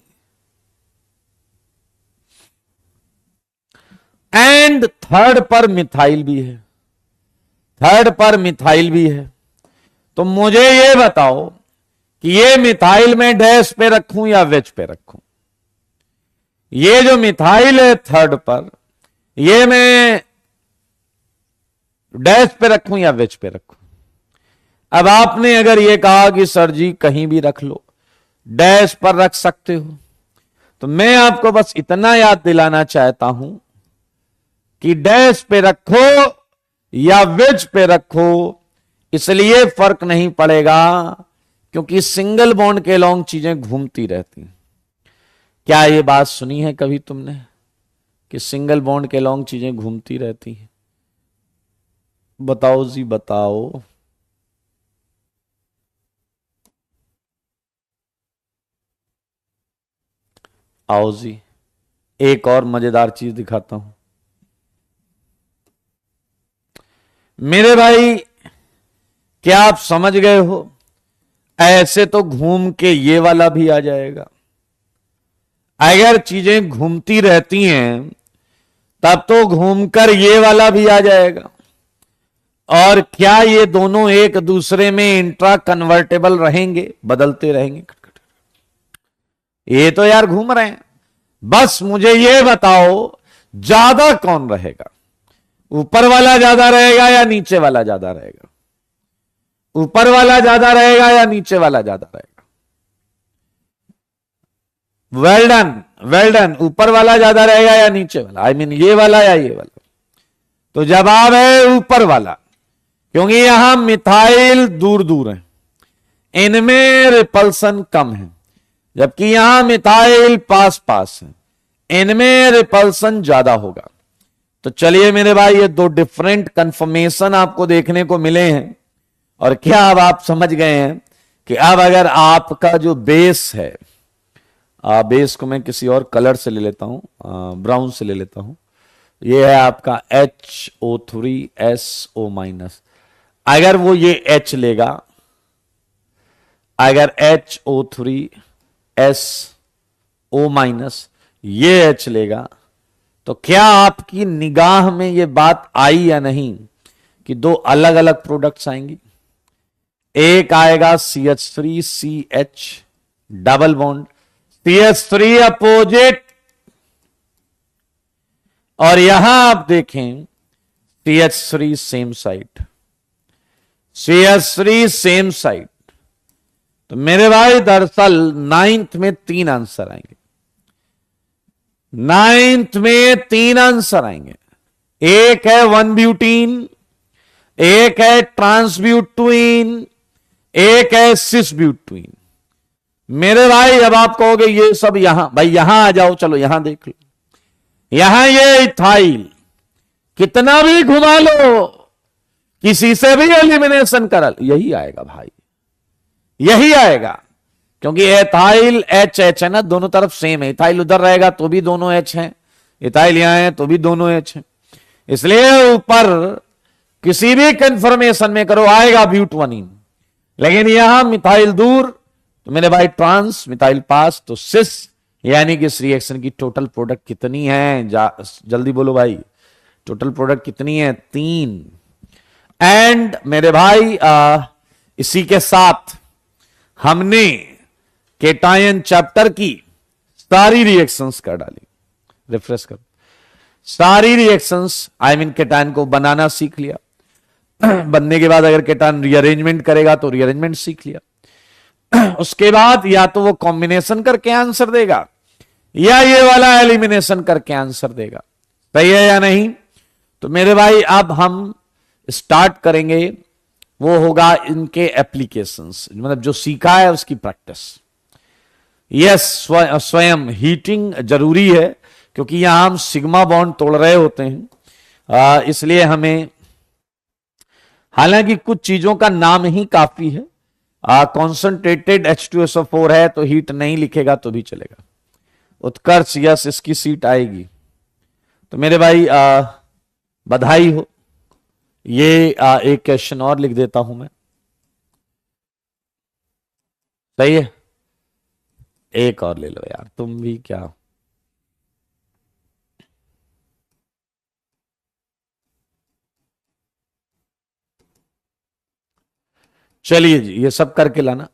एंड थर्ड पर मिथाइल भी है, थर्ड पर मिथाइल भी है। तो मुझे ये बताओ कि ये मिथाइल में डैश पे रखूं या वेज पे रखूं? ये जो मिथाइल है थर्ड पर, ये मैं डैश पे रखूं या वेज पे रखूं? अब आपने अगर ये कहा कि सर जी कहीं भी रख लो, डैश पर रख सकते हो, तो मैं आपको बस इतना याद दिलाना चाहता हूं कि डैश पे रखो या वेज पे रखो, इसलिए फर्क नहीं पड़ेगा क्योंकि सिंगल बॉन्ड के लॉन्ग चीजें घूमती रहती। क्या ये बात सुनी है कभी तुमने कि सिंगल बॉन्ड के लॉन्ग चीजें घूमती रहती हैं? बताओ जी बताओ। आओ जी, एक और मजेदार चीज दिखाता हूं मेरे भाई। क्या आप समझ गए हो? ऐसे तो घूम के ये वाला भी आ जाएगा। अगर चीजें घूमती रहती हैं तब तो घूमकर ये वाला भी आ जाएगा। और क्या ये दोनों एक दूसरे में इंट्रा कन्वर्टेबल रहेंगे? बदलते रहेंगे। ये तो यार घूम रहे हैं। बस मुझे ये बताओ ज्यादा कौन रहेगा, ऊपर वाला ज्यादा रहेगा या नीचे वाला ज्यादा रहेगा? ऊपर वाला ज्यादा रहेगा या नीचे वाला ज्यादा रहेगा? Well done, well done. ऊपर वाला ज्यादा रहेगा या नीचे वाला? आई मीन ये वाला या ये वाला? तो जवाब है ऊपर वाला, क्योंकि यहां मिथाइल दूर दूर है, इनमें रिपल्सन कम है, जबकि यहां मिथाइल पास पास है, इनमें रिपल्सन ज्यादा होगा। तो चलिए मेरे भाई, ये दो डिफरेंट कंफर्मेशन आपको देखने को मिले हैं। और क्या अब आप समझ गए हैं कि अब अगर आपका जो बेस है, बेस को मैं किसी और कलर से ले लेता हूं, ब्राउन से ले लेता हूं। ये है आपका HO3SO-। अगर वो ये H लेगा, अगर HO3SO- ये H लेगा, तो क्या आपकी निगाह में ये बात आई या नहीं कि दो अलग अलग प्रोडक्ट्स आएंगी? एक आएगा CH3CH double bond, CH3 opposite, और यहां आप देखें CH3 same side, CH3 same side. तो मेरे भाई दरअसल 9th में 3 आंसर आएंगे, 9th में 3 आंसर आएंगे। एक है 1-ब्यूटीन, एक है ट्रांसब्यूटीन, एक है सिसब्यूटीन। मेरे भाई अब आप कहोगे ये सब यहां, भाई यहां आ जाओ, चलो यहां देख लो। यहां ये इथाइल, कितना भी घुमा लो, किसी से भी एलिमिनेशन करा लो, यही आएगा भाई, यही आएगा। क्योंकि एथाइल H है ना, दोनों तरफ सेम है। इथाइल उधर रहेगा तो भी दोनों H हैं, इथाइल यहां है तो भी दोनों H हैं। इसलिए ऊपर किसी भी कंफर्मेशन में करो आएगा ब्यूटवनीन, लेकिन यहां मिथाइल दूर, तो मेरे भाई ट्रांस, मिथाइल पास, तो सिस, यानी कि इस रिएक्शन की टोटल प्रोडक्ट कितनी है? जल्दी बोलो भाई, टोटल प्रोडक्ट कितनी है? 3। एंड मेरे भाई इसी के साथ हमने केटायन चैप्टर की सारी रिएक्शंस कर डाली। रिफ्रेश करो, सारी रिएक्शंस, आई मीन केटायन को बनाना सीख लिया। बनने के बाद अगर केटायन रीअरेंजमेंट करेगा तो रीअरेंजमेंट सीख लिया। उसके बाद या तो वो कॉम्बिनेशन करके आंसर देगा या ये वाला एलिमिनेशन करके आंसर देगा। सही है या नहीं? तो मेरे भाई अब हम स्टार्ट करेंगे, वो होगा इनके एप्लीकेशंस, मतलब जो सीखा है उसकी प्रैक्टिस। यस, स्वयं हीटिंग जरूरी है, क्योंकि यहां हम सिग्मा बॉन्ड तोड़ रहे होते हैं, इसलिए हमें, हालांकि कुछ चीजों का नाम ही काफी है। कॉन्सेंट्रेटेड H2SO4 है तो हीट नहीं लिखेगा तो भी चलेगा। उत्कर्ष, यस, इसकी सीट आएगी। तो मेरे भाई बधाई हो। ये एक क्वेश्चन और लिख देता हूं मैं, सही है? एक और ले लो यार, तुम भी क्या। चलिए जी, ये सब करके लाना।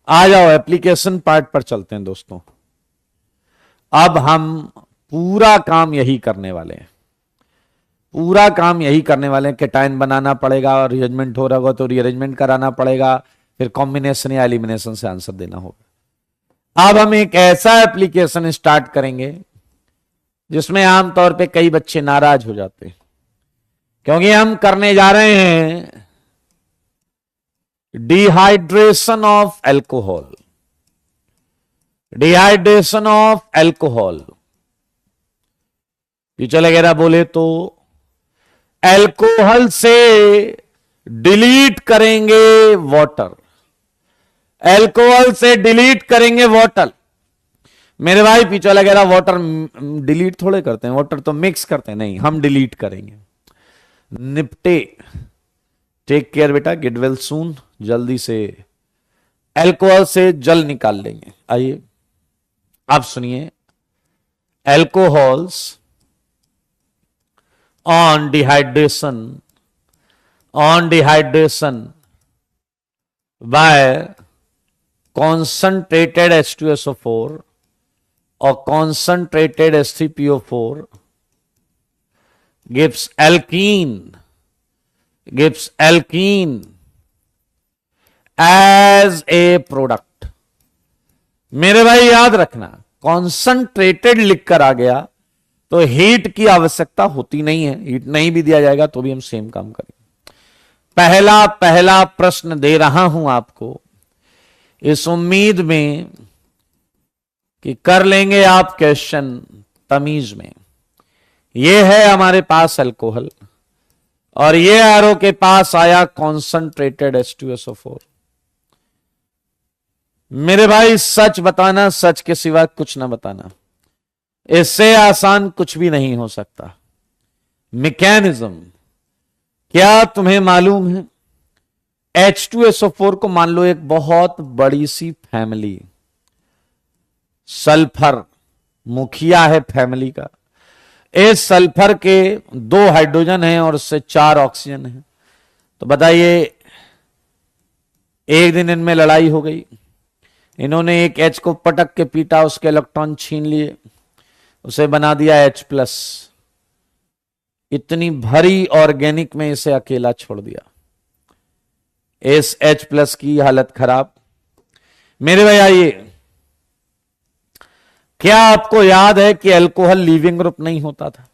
आ जाओ, एप्लीकेशन पार्ट पर चलते हैं दोस्तों। अब हम पूरा काम यही करने वाले हैं, पूरा काम यही करने वाले हैं। केटायन बनाना पड़ेगा, और रीअरेंजमेंट हो रहा होगा तो रीअरेंजमेंट कराना पड़ेगा, फिर कॉम्बिनेशन या एलिमिनेशन से आंसर देना होगा। अब हम एक ऐसा एप्लीकेशन स्टार्ट करेंगे जिसमें आमतौर पे कई बच्चे नाराज हो जाते हैं, क्योंकि हम करने जा रहे हैं dehydration of alcohol. Dehydration of alcohol, teacher वगैरह बोले तो एल्कोहल से डिलीट करेंगे वाटर, एल्कोहल से डिलीट करेंगे वाटर। मेरे भाई पीछे वगैरह वाटर डिलीट थोड़े करते हैं, वाटर तो मिक्स करते हैं, नहीं, हम डिलीट करेंगे। निपटे, टेक केयर बेटा, गेट वेल सून। जल्दी से एल्कोहल से जल निकाल लेंगे। आइए आप सुनिए, alcohols on dehydration on dehydration by concentrated H2SO4 or concentrated H3PO4 gives alkene as a product। मेरे भाई याद रखना, कॉन्संट्रेटेड लिखकर आ गया तो हीट की आवश्यकता होती नहीं है, हीट नहीं भी दिया जाएगा तो भी हम सेम काम करेंगे। पहला प्रश्न दे रहा हूं आपको इस उम्मीद में कि कर लेंगे आप क्वेश्चन तमीज में। ये है हमारे पास अल्कोहल और ये आरओ के पास आया कॉन्संट्रेटेड H2SO4। मेरे भाई सच बताना, सच के सिवा कुछ ना बताना, इससे आसान कुछ भी नहीं हो सकता। मैकेनिज्म क्या तुम्हें मालूम है? H2SO4 को मान लो एक बहुत बड़ी सी फैमिली, सल्फर मुखिया है फैमिली का। इस सल्फर के 2 हाइड्रोजन हैं और उससे 4 ऑक्सीजन हैं। तो बताइए, एक दिन इनमें लड़ाई हो गई, इन्होंने एक H को पटक के पीटा, उसके इलेक्ट्रॉन छीन लिए, उसे बना दिया H+। इतनी भरी ऑर्गेनिक में इसे अकेला छोड़ दिया, इस H+ की हालत खराब। मेरे भाई आइए, क्या आपको याद है कि अल्कोहल लीविंग ग्रुप नहीं होता था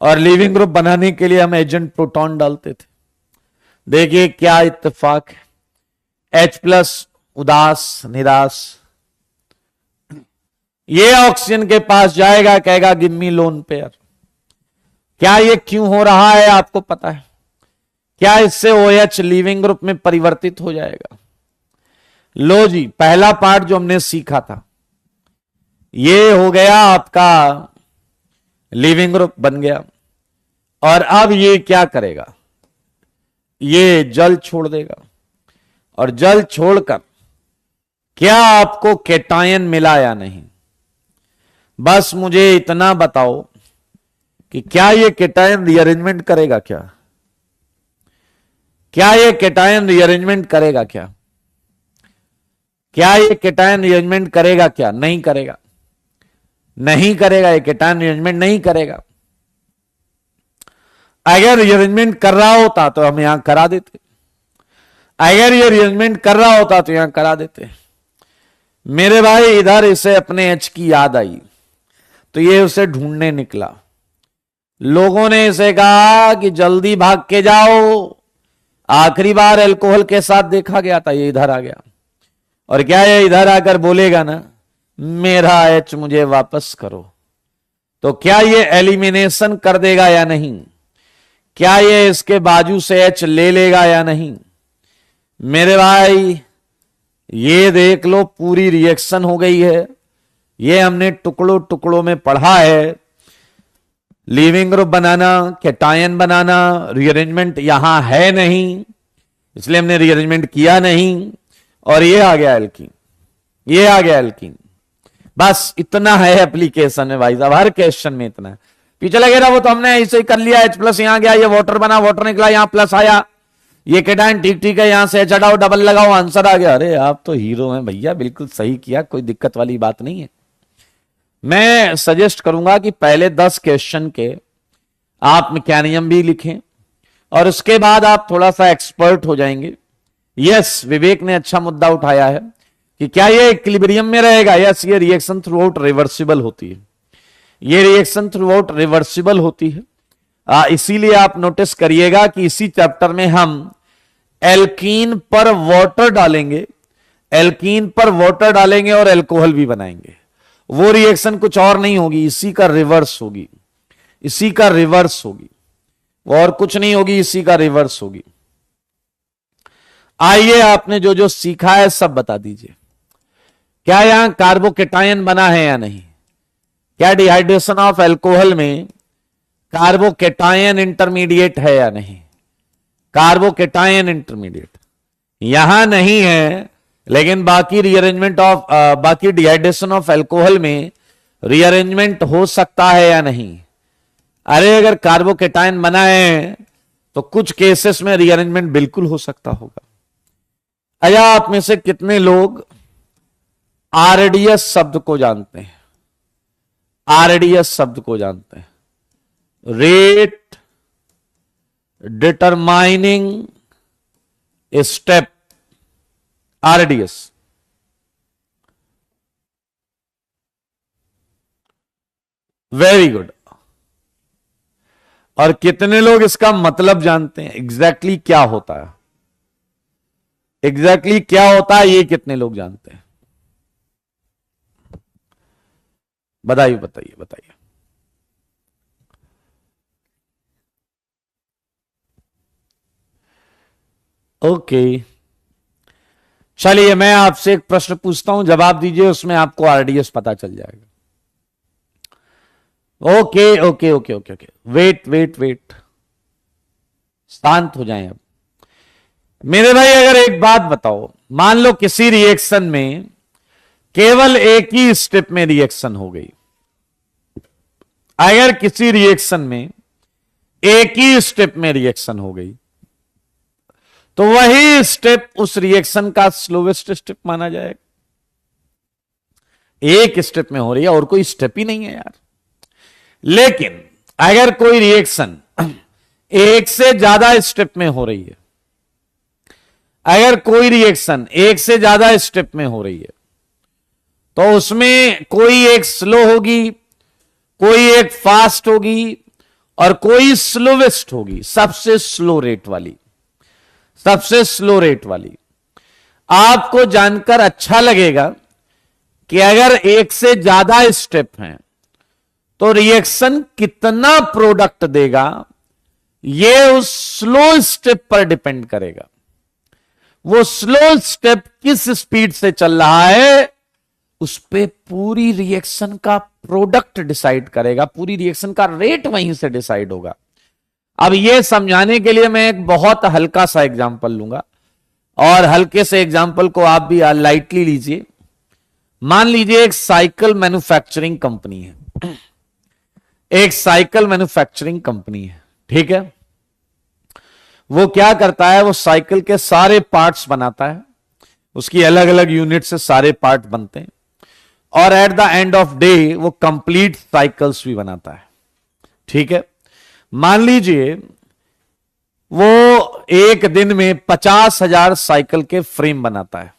और लीविंग ग्रुप बनाने के लिए हम एजेंट प्रोटॉन डालते थे। देखिए क्या इत्तेफाक है, H+ उदास निराश, ये ऑक्सीजन के पास जाएगा, कहेगा गिव मी लोन पेयर। क्या ये क्यों हो रहा है आपको पता है? क्या इससे OH लीविंग ग्रुप में परिवर्तित हो जाएगा? लो जी, पहला पार्ट जो हमने सीखा था ये हो गया, आपका लीविंग ग्रुप बन गया। और अब ये क्या करेगा? ये जल छोड़ देगा और जल छोड़कर क्या आपको केटायन मिला या नहीं? बस मुझे इतना बताओ कि क्या ये केटायन रीअरेंजमेंट करेगा? क्या ये केटायन रीअरेंजमेंट करेगा? क्या ये केटायन रीअरेंजमेंट करेगा? क्या नहीं करेगा? नहीं करेगा, ये केटायन रीअरेंजमेंट नहीं करेगा। अगर रीअरेंजमेंट कर रहा होता तो हम यहां करा देते, अगर ये रीअरेंजमेंट कर रहा होता तो यहां करा देते। मेरे भाई इधर इसे अपने H की याद आई तो ये उसे ढूंढने निकला। लोगों ने इसे कहा कि जल्दी भाग के जाओ, आखिरी बार अल्कोहल के साथ देखा गया था। ये इधर आ गया और क्या ये इधर आकर बोलेगा ना, मेरा H मुझे वापस करो, तो क्या ये एलिमिनेशन कर देगा या नहीं? क्या ये इसके बाजू से H ले लेगा या नहीं? मेरे भाई ये देख लो, पूरी रिएक्शन हो गई है। ये हमने टुकड़ों टुकड़ों में पढ़ा है, लीविंग ग्रुप बनाना, केटायन बनाना, रीअरेंजमेंट यहां है नहीं इसलिए हमने रीअरेंजमेंट किया नहीं, और ये आ गया एल्कीन, ये आ गया एल्कीन। बस इतना है एप्लीकेशन में भाई साहब, हर क्वेश्चन में इतना है। पीछे लगे ना वो तो हमने ऐसे ही कर लिया, H+ यहां गया, ये वाटर बना, वाटर निकला, यहां प्लस आया, ये केटायन ठीक है, यहां से H हटाओ, डबल लगाओ, आंसर आ गया। अरे आप तो हीरो हैं भैया, बिल्कुल सही किया, कोई दिक्कत वाली बात नहीं है। मैं सजेस्ट करूंगा कि पहले 10 क्वेश्चन के आप मैकेनिज्म भी लिखें और उसके बाद आप थोड़ा सा एक्सपर्ट हो जाएंगे। यस, विवेक ने अच्छा मुद्दा उठाया है कि क्या ये इक्विलिब्रियम में रहेगा? यस, ये रिएक्शन थ्रू आउट रिवर्सिबल होती है, ये रिएक्शन थ्रू आउट रिवर्सिबल होती है। इसीलिए आप नोटिस करिएगा कि इसी चैप्टर में हम एल्कीन पर वाटर डालेंगे, एल्कीन पर वाटर डालेंगे और अल्कोहल भी बनाएंगे। वो रिएक्शन कुछ और नहीं होगी, इसी का रिवर्स होगी, इसी का रिवर्स होगी, और कुछ नहीं होगी, इसी का रिवर्स होगी। आइए, आपने जो जो सीखा है सब बता दीजिए। क्या यहां कार्बोकेटायन बना है या नहीं? क्या डिहाइड्रेशन ऑफ अल्कोहल में कार्बोकेटायन इंटरमीडिएट है या नहीं? कार्बोकेटायन इंटरमीडिएट यहां नहीं है, लेकिन बाकी रीअरेंजमेंट ऑफ बाकी डिहाइड्रेशन ऑफ अल्कोहल में रीअरेंजमेंट हो सकता है या नहीं? अरे अगर कार्बोकेटायन बना है तो कुछ केसेस में रीअरेंजमेंट बिल्कुल हो सकता होगा। अया आप में से कितने लोग आरडीएस शब्द को जानते हैं? आरडीएस शब्द को जानते हैं? Rate determining step, RDS. Very good. और कितने लोग इसका मतलब जानते हैं? एग्जैक्टली क्या होता है? एग्जैक्टली क्या होता है ये कितने लोग जानते हैं? बताइए बताइए बताइए। ओके, चलिए मैं आपसे एक प्रश्न पूछता हूं, जवाब दीजिए, उसमें आपको आरडीएस पता चल जाएगा। Okay okay okay okay okay, wait wait wait, शांत हो जाएं अब। मेरे भाई अगर एक बात बताओ, मान लो किसी रिएक्शन में केवल एक ही स्टेप में रिएक्शन हो गई। अगर किसी रिएक्शन में एक ही स्टेप में रिएक्शन हो गई तो वही स्टेप उस रिएक्शन का स्लोवेस्ट स्टेप माना जाएगा। एक स्टेप में हो रही है और कोई स्टेप ही नहीं है यार। लेकिन अगर कोई रिएक्शन एक से ज्यादा स्टेप में हो रही है, अगर कोई रिएक्शन एक से ज्यादा स्टेप में हो रही है तो उसमें कोई एक स्लो होगी, कोई एक फास्ट होगी और कोई स्लोवेस्ट होगी, सबसे स्लो रेट वाली, सबसे स्लो रेट वाली। आपको जानकर अच्छा लगेगा कि अगर एक से ज्यादा स्टेप हैं तो रिएक्शन कितना प्रोडक्ट देगा, यह उस स्लो स्टेप पर डिपेंड करेगा। वो स्लो स्टेप किस स्पीड से चल रहा है उस पे पूरी रिएक्शन का प्रोडक्ट डिसाइड करेगा, पूरी रिएक्शन का रेट वहीं से डिसाइड होगा। अब यह समझाने के लिए मैं एक बहुत हल्का सा एग्जांपल लूंगा, और हल्के से एग्जांपल को आप भी लाइटली लीजिए। मान लीजिए एक साइकिल मैन्युफैक्चरिंग कंपनी है, एक साइकिल मैन्युफैक्चरिंग कंपनी है, ठीक है। वो क्या करता है, वो साइकिल के सारे पार्ट्स बनाता है, उसकी अलग अलग यूनिट से सारे पार्ट बनते हैं, और at the end of day वो कंप्लीट साइकिल्स भी बनाता है, ठीक है। मान लीजिए वो एक दिन में 50,000 साइकिल के फ्रेम बनाता है,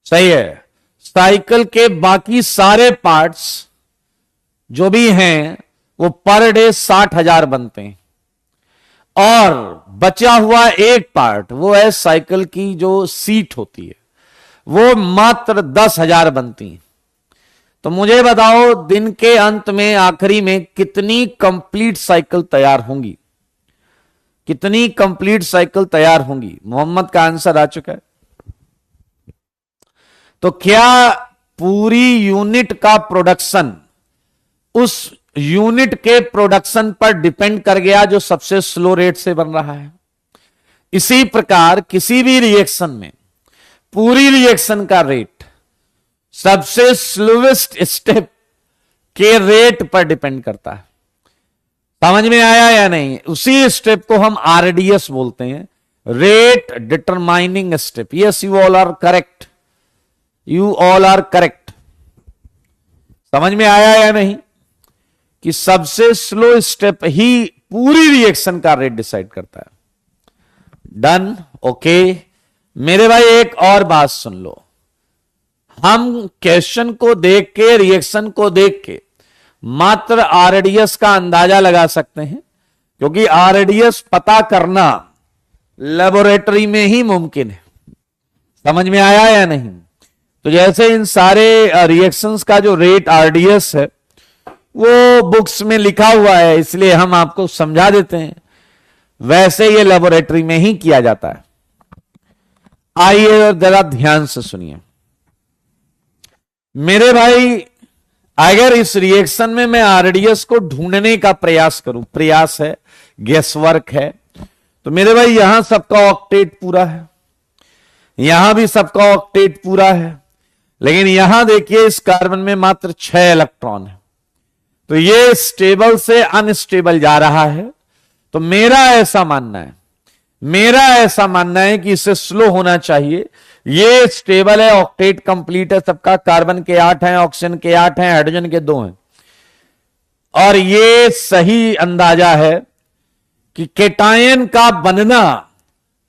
सही है। साइकिल के बाकी सारे पार्ट्स जो भी हैं वो पर डे 60,000 बनते हैं, और बचा हुआ एक पार्ट वो है साइकिल की जो सीट होती है, वो मात्र 10,000 बनती हैं। तो मुझे बताओ दिन के अंत में, आखिरी में कितनी कंप्लीट साइकिल तैयार होंगी? कितनी कंप्लीट साइकिल तैयार होंगी? मोहम्मद का आंसर आ चुका है। तो क्या पूरी यूनिट का प्रोडक्शन उस यूनिट के प्रोडक्शन पर डिपेंड कर गया जो सबसे स्लो रेट से बन रहा है? इसी प्रकार किसी भी रिएक्शन में पूरी रिएक्शन का रेट सबसे स्लोवेस्ट स्टेप के रेट पर डिपेंड करता है। समझ में आया या नहीं? उसी स्टेप को हम आरडीएस बोलते हैं, rate determining step. Yes, you all are correct, you all are correct. समझ में आया या नहीं कि सबसे स्लो स्टेप ही पूरी रिएक्शन का रेट डिसाइड करता है। Done, okay. मेरे भाई एक और बात सुन लो, हम क्वेश्चन को देख के, रिएक्शन को देख के मात्र आरडीएस का अंदाजा लगा सकते हैं, क्योंकि आरडीएस पता करना लेबोरेटरी में ही मुमकिन है। समझ में आया या नहीं? तो जैसे इन सारे रिएक्शंस का जो रेट आरडीएस है वो बुक्स में लिखा हुआ है, इसलिए हम आपको समझा देते हैं, वैसे ये लेबोरेटरी में ही किया जाता है। आइए और जरा ध्यान से सुनिए मेरे भाई। अगर इस रिएक्शन में मैं आरडीएस को ढूंढने का प्रयास करूं, प्रयास है, गेसवर्क है, तो मेरे भाई यहां सबका ऑक्टेट पूरा है, यहां भी सबका ऑक्टेट पूरा है, लेकिन यहां देखिए इस कार्बन में मात्र 6 इलेक्ट्रॉन है। तो ये स्टेबल से अनस्टेबल जा रहा है, तो मेरा ऐसा मानना है कि इसे स्लो होना चाहिए। ये स्टेबल है, ऑक्टेट कंप्लीट है सबका, कार्बन के 8 हैं, ऑक्सीजन के 8 हैं, हाइड्रोजन के 2 हैं। और ये सही अंदाजा है कि केटायन का बनना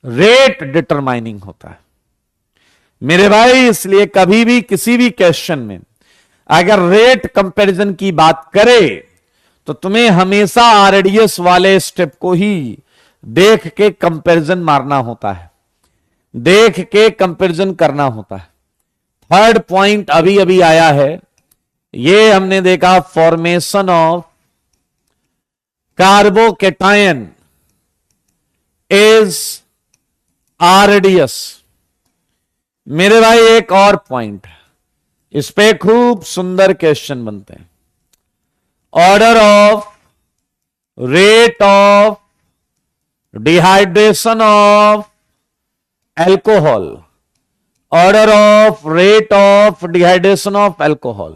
रेट डिटरमाइनिंग होता है मेरे भाई। इसलिए कभी भी किसी भी क्वेश्चन में अगर रेट कंपैरिजन की बात करे तो तुम्हें हमेशा आरडीएस वाले स्टेप को ही देख के कंपैरिजन मारना होता है, देख के कंपैरिजन करना होता है। थर्ड पॉइंट अभी अभी आया है, ये हमने देखा formation of carbocation is RDS. मेरे भाई एक और पॉइंट है, इस पे खूब सुंदर क्वेश्चन बनते हैं। Order of rate of dehydration of alcohol, order of rate of dehydration of alcohol.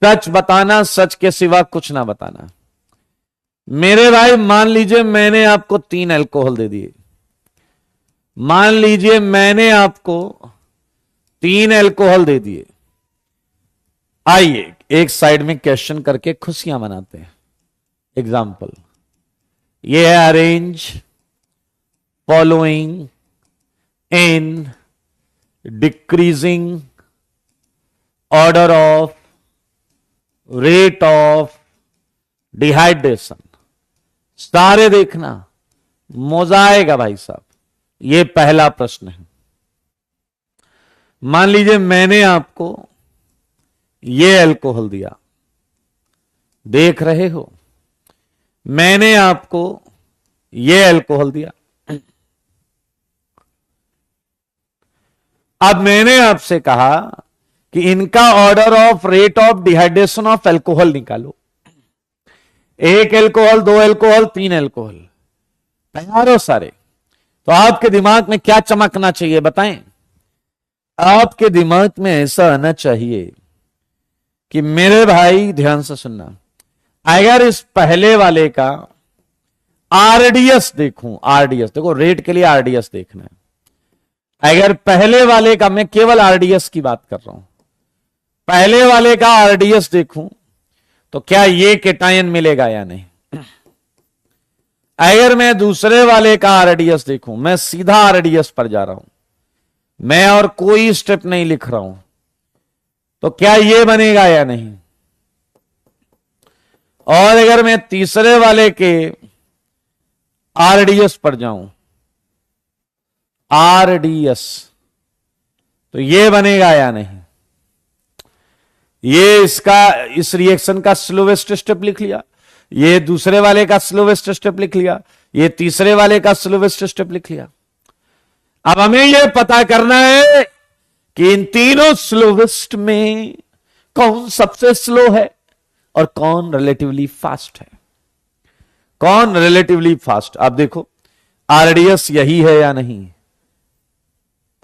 सच बताना, सच के सिवा कुछ ना बताना। मेरे भाई मान लीजिए मैंने आपको 3 एल्कोहल दे दिए, मान लीजिए मैंने आपको 3 एल्कोहल दे दिए। आइए एक साइड में क्वेश्चन करके खुशियां मनाते हैं। एग्जाम्पल ये है, arrange following in decreasing order of rate of dehydration. सारे देखना, मजा आएगा भाई साहब। ये पहला प्रश्न है। मान लीजिए मैंने आपको ये एल्कोहल दिया, देख रहे हो, मैंने आपको ये एल्कोहल दिया। अब मैंने आपसे कहा कि इनका order of rate of dehydration of alcohol निकालो। 1 एल्कोहल, 2 एल्कोहल, 3 एल्कोहल, तैयार हो सारे? तो आपके दिमाग में क्या चमकना चाहिए बताएं? आपके दिमाग में ऐसा आना चाहिए कि मेरे भाई ध्यान से सुनना, अगर इस पहले वाले का आरडीएस देखूं, आरडीएस देखो, रेट के लिए आरडीएस देखना है। अगर पहले वाले का, मैं केवल आरडीएस की बात कर रहा हूं, पहले वाले का आरडीएस देखूं तो क्या ये केटायन मिलेगा या नहीं। अगर मैं दूसरे वाले का आरडीएस देखूं, मैं सीधा आरडीएस पर जा रहा हूं, मैं और कोई स्टेप नहीं लिख रहा हूं, तो क्या ये बनेगा या नहीं। और अगर मैं तीसरे वाले के आरडीएस पर जाऊं, आरडीएस, तो ये बनेगा या नहीं। ये इसका, इस रिएक्शन का स्लोवेस्ट स्टेप लिख लिया, ये दूसरे वाले का स्लोवेस्ट स्टेप लिख लिया, ये तीसरे वाले का स्लोवेस्ट स्टेप लिख लिया। अब हमें यह पता करना है कि इन तीनों स्लोवेस्ट में कौन सबसे स्लो है और कौन रिलेटिवली फास्ट है, कौन रिलेटिवली फास्ट। आप देखो आरडीएस यही है या नहीं,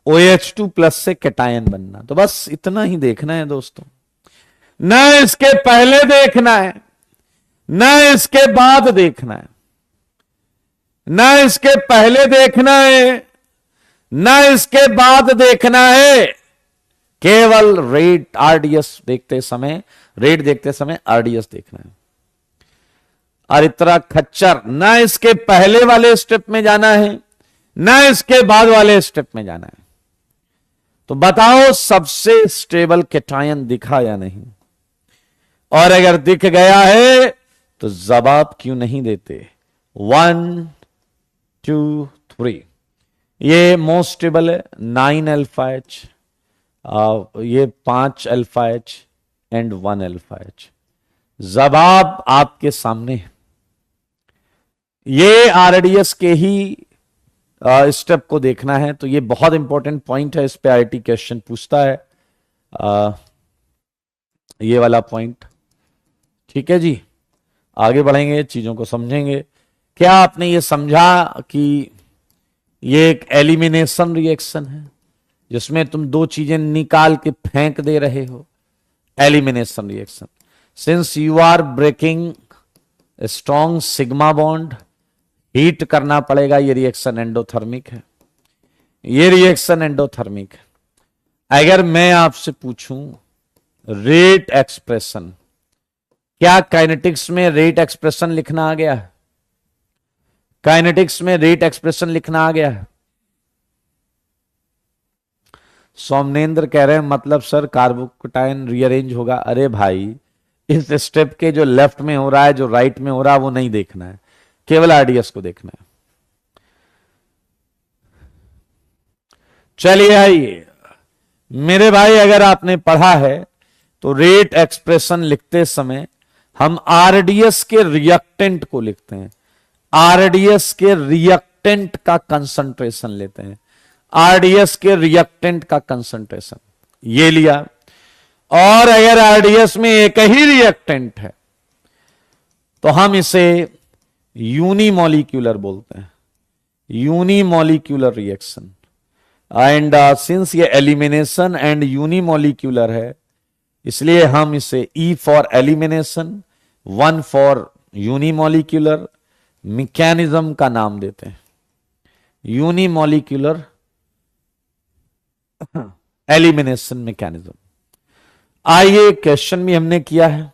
OH2 प्लस से कैटायन बनना। तो बस इतना ही देखना है दोस्तों, न इसके पहले देखना है, न इसके बाद देखना है, न इसके पहले देखना है, न इसके बाद देखना है। केवल रेट आरडीएस देखते समय, रेट देखते समय आरडीएस देखना है। और इतना खच्चर, न इसके पहले वाले स्टेप में जाना है, न इसके बाद वाले स्टेप में जाना है। तो बताओ सबसे स्टेबल कैटायन दिखा या नहीं। और अगर दिख गया है तो जवाब क्यों नहीं देते। 1 2 3, ये मोस्ट स्टेबल है 9 अल्फा एच, ये 5 alpha H and 1 alpha H. जवाब आपके सामने है। ये आरडीएस के ही स्टेप को देखना है। तो ये बहुत इंपॉर्टेंट पॉइंट है, इस पे आईआईटी क्वेश्चन पूछता है, ये वाला पॉइंट। ठीक है जी, आगे बढ़ेंगे, चीजों को समझेंगे। क्या आपने ये समझा कि ये एक एलिमिनेशन रिएक्शन है जिसमें तुम 2 चीजें निकाल के फेंक दे रहे हो। Elimination reaction, since you are breaking a strong sigma bond हीट करना पड़ेगा। ये रिएक्शन एंडोथर्मिक है, ये रिएक्शन एंडोथर्मिक है। अगर मैं आपसे पूछूं रेट एक्सप्रेशन, क्या काइनेटिक्स में रेट एक्सप्रेशन लिखना आ गया है? काइनेटिक्स में रेट एक्सप्रेशन लिखना आ गया है? सोमनेंद्र कह रहे हैं मतलब सर कार्बोकेटायन रीअरेंज होगा। अरे भाई, इस स्टेप के जो लेफ्ट में हो रहा है, जो राइट में हो रहा है, वो नहीं देखना है, केवल आरडीएस को देखना है। चलिए आइए मेरे भाई, अगर आपने पढ़ा है तो रेट एक्सप्रेशन लिखते समय हम आरडीएस के रिएक्टेंट को लिखते हैं, आरडीएस के रिएक्टेंट का कंसंट्रेशन लेते हैं, आरडीएस के रिएक्टेंट का कंसंट्रेशन ये लिया। और अगर आरडीएस में एक ही रिएक्टेंट है तो हम इसे यूनिमॉलिक्यूलर बोलते हैं, यूनिमॉलिक्यूलर रिएक्शन। एंड सिंस ये एलिमिनेशन एंड यूनिमॉलिक्यूलर है, इसलिए हम इसे E for elimination, 1 for unimolecular mechanism का नाम देते हैं, यूनिमॉलिक्यूलर एलिमिनेशन मैकेनिज्म। आइए क्वेश्चन भी हमने किया है,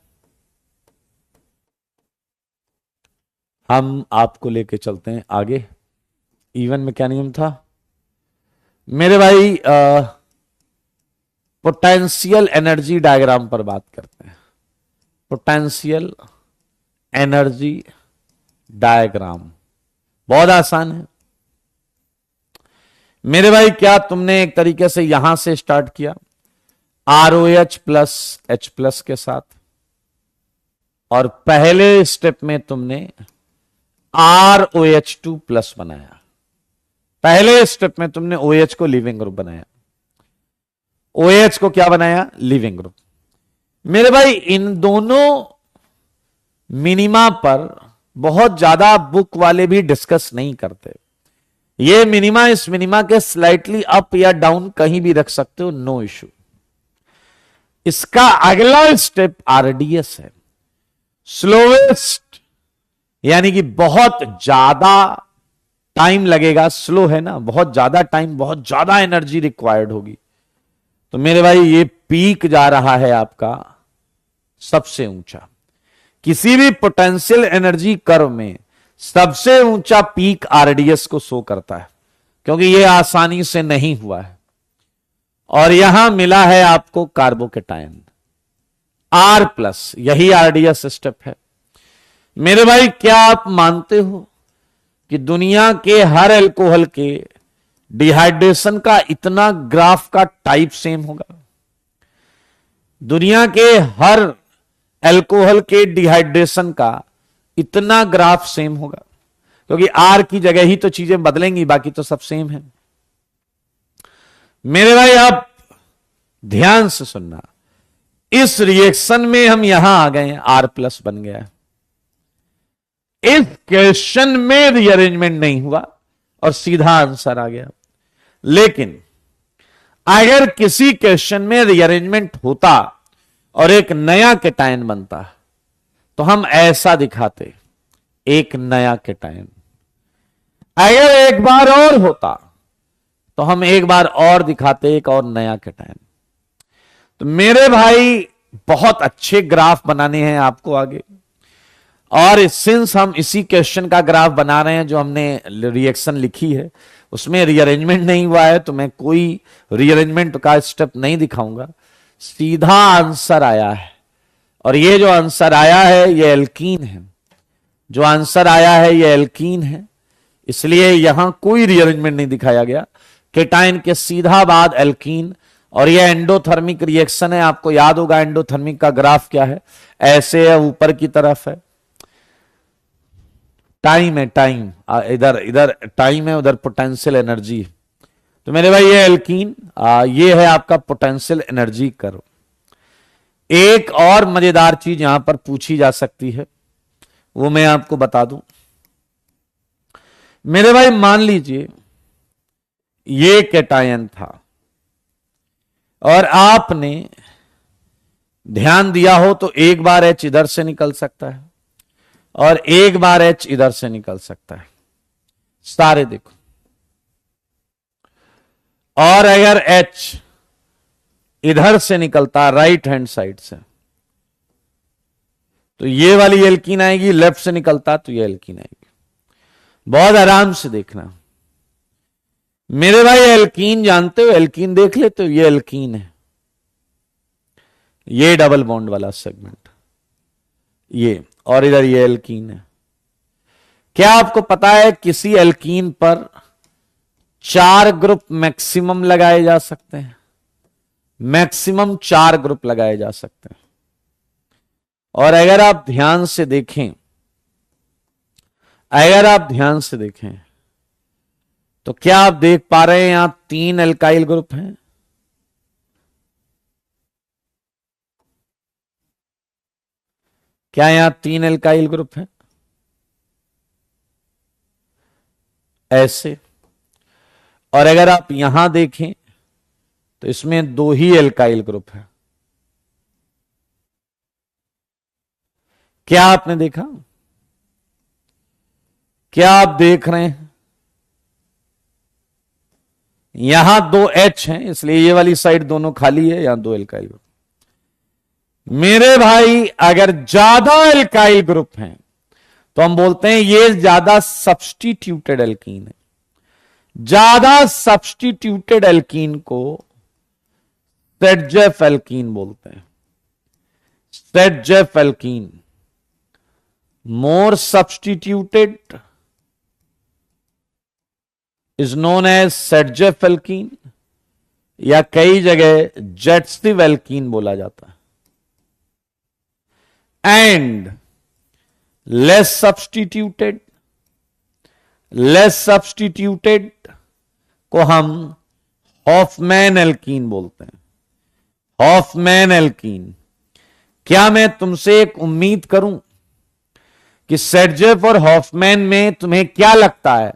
हम आपको लेके चलते हैं आगे। इवन मैकेनिज्म था मेरे भाई। पोटेंशियल एनर्जी डायग्राम पर बात करते हैं, पोटेंशियल एनर्जी डायग्राम बहुत आसान है मेरे भाई। क्या तुमने एक तरीके से यहां से स्टार्ट किया ROH प्लस H प्लस के साथ, और पहले स्टेप में तुमने ROH2 प्लस बनाया, पहले स्टेप में तुमने OH को लिविंग ग्रुप बनाया, OH को क्या बनाया? Leaving group. मेरे भाई इन दोनों मिनिमा पर बहुत ज्यादा बुक वाले भी डिस्कस नहीं करते। ये मिनिमा इस मिनिमा के स्लाइटली अप या डाउन कहीं भी रख सकते हो, नो इशू। इसका अगला स्टेप आरडीएस है, स्लोवेस्ट, यानी कि बहुत ज्यादा टाइम लगेगा, स्लो है ना, बहुत ज्यादा टाइम, बहुत ज्यादा एनर्जी रिक्वायर्ड होगी। तो मेरे भाई ये पीक जा रहा है आपका सबसे ऊंचा, किसी भी पोटेंशियल एनर्जी कर्व में सबसे ऊंचा पीक आरडीएस को शो करता है, क्योंकि यह आसानी से नहीं हुआ है। और यहां मिला है आपको कार्बोकेटायन R प्लस, यही आरडीएस स्टेप है। मेरे भाई क्या आप मानते हो कि दुनिया के हर अल्कोहल के डिहाइड्रेशन का इतना ग्राफ का टाइप सेम होगा? दुनिया के हर अल्कोहल के डिहाइड्रेशन का इतना ग्राफ सेम होगा? क्योंकि R की जगह ही तो चीजें बदलेंगी, बाकी तो सब सेम है। मेरे भाई आप ध्यान से सुनना, इस रिएक्शन में हम यहां आ गए हैं, R प्लस बन गया है। इस क्वेश्चन में रीअरेंजमेंट नहीं हुआ और सीधा आंसर आ गया। लेकिन अगर किसी क्वेश्चन में रीअरेंजमेंट होता और एक नया केटायन बनता तो हम ऐसा दिखाते, एक नया केटायन। अगर एक बार और होता तो हम एक बार और दिखाते, एक और नया केटायन। तो मेरे भाई बहुत अच्छे ग्राफ बनाने हैं आपको आगे, और सिंस हम इसी क्वेश्चन का ग्राफ बना रहे हैं जो हमने रिएक्शन लिखी है, उसमें रीअरेंजमेंट नहीं हुआ है, तो मैं कोई रीअरेंजमेंट का स्टेप नहीं दिखाऊंगा, सीधा आंसर आया है। और ये जो आंसर आया है ये एल्कीन है, जो आंसर आया है ये एल्कीन है, इसलिए यहां कोई रीअरेंजमेंट नहीं दिखाया गया। केटायन के सीधा बाद एल्कीन, और ये एंडोथर्मिक रिएक्शन है। आपको याद होगा एंडोथर्मिक का ग्राफ क्या है, ऐसे है, ऊपर की तरफ है, टाइम है, टाइम, इधर इधर टाइम है, उधर पोटेंशियल एनर्जी। तो मेरे भाई ये एल्कीन, ये है आपका पोटेंशियल एनर्जी कर्व। एक और मजेदार चीज यहां पर पूछी जा सकती है, वो मैं आपको बता दूं। मेरे भाई मान लीजिए ये केटायन था और आपने ध्यान दिया हो तो एक बार H इधर से निकल सकता है और एक बार H इधर से निकल सकता है। सारे देखो। और अगर H इधर से निकलता राइट हैंड साइड से तो ये वाली एल्कीन आएगी, लेफ्ट से निकलता तो ये एल्कीन आएगी। बहुत आराम से देखना मेरे भाई। एल्कीन जानते हो, एल्कीन देख लेते हो, ये एल्कीन है, ये डबल बॉन्ड वाला सेगमेंट ये, और इधर ये एल्कीन है। क्या आपको पता है किसी एल्कीन पर 4 ग्रुप मैक्सिमम लगाए जा सकते हैं? मैक्सिमम 4 ग्रुप लगाए जा सकते हैं। और अगर आप ध्यान से देखें, अगर आप ध्यान से देखें तो क्या आप देख पा रहे हैं यहां 3 एल्काइल ग्रुप हैं? क्या यहां 3 एल्काइल ग्रुप हैं? ऐसे। और अगर आप यहां देखें तो इसमें 2 ही एल्काइल ग्रुप है। क्या आपने देखा? क्या आप देख रहे हैं? यहां 2 H हैं, इसलिए ये वाली साइड दोनों खाली है, यहां 2 एल्काइल ग्रुप। मेरे भाई अगर ज्यादा एल्काइल ग्रुप हैं तो हम बोलते हैं ये ज्यादा सब्स्टिट्यूटेड एल्कीन है। ज्यादा सब्स्टिट्यूटेड एल्कीन को सेडजेफ एल्कीन बोलते हैं। Saytzeff alkene. More substituted is known as Saytzeff alkene, या कई जगह जेटसिव एल्कीन बोला जाता है। एंड लेस सब्स्टिट्यूटेड को हम हॉफमैन एल्कीन बोलते हैं। Hofmann alkene. क्या मैं तुमसे एक उम्मीद करूं कि सेडजेफ और हॉफमैन में तुम्हें क्या लगता है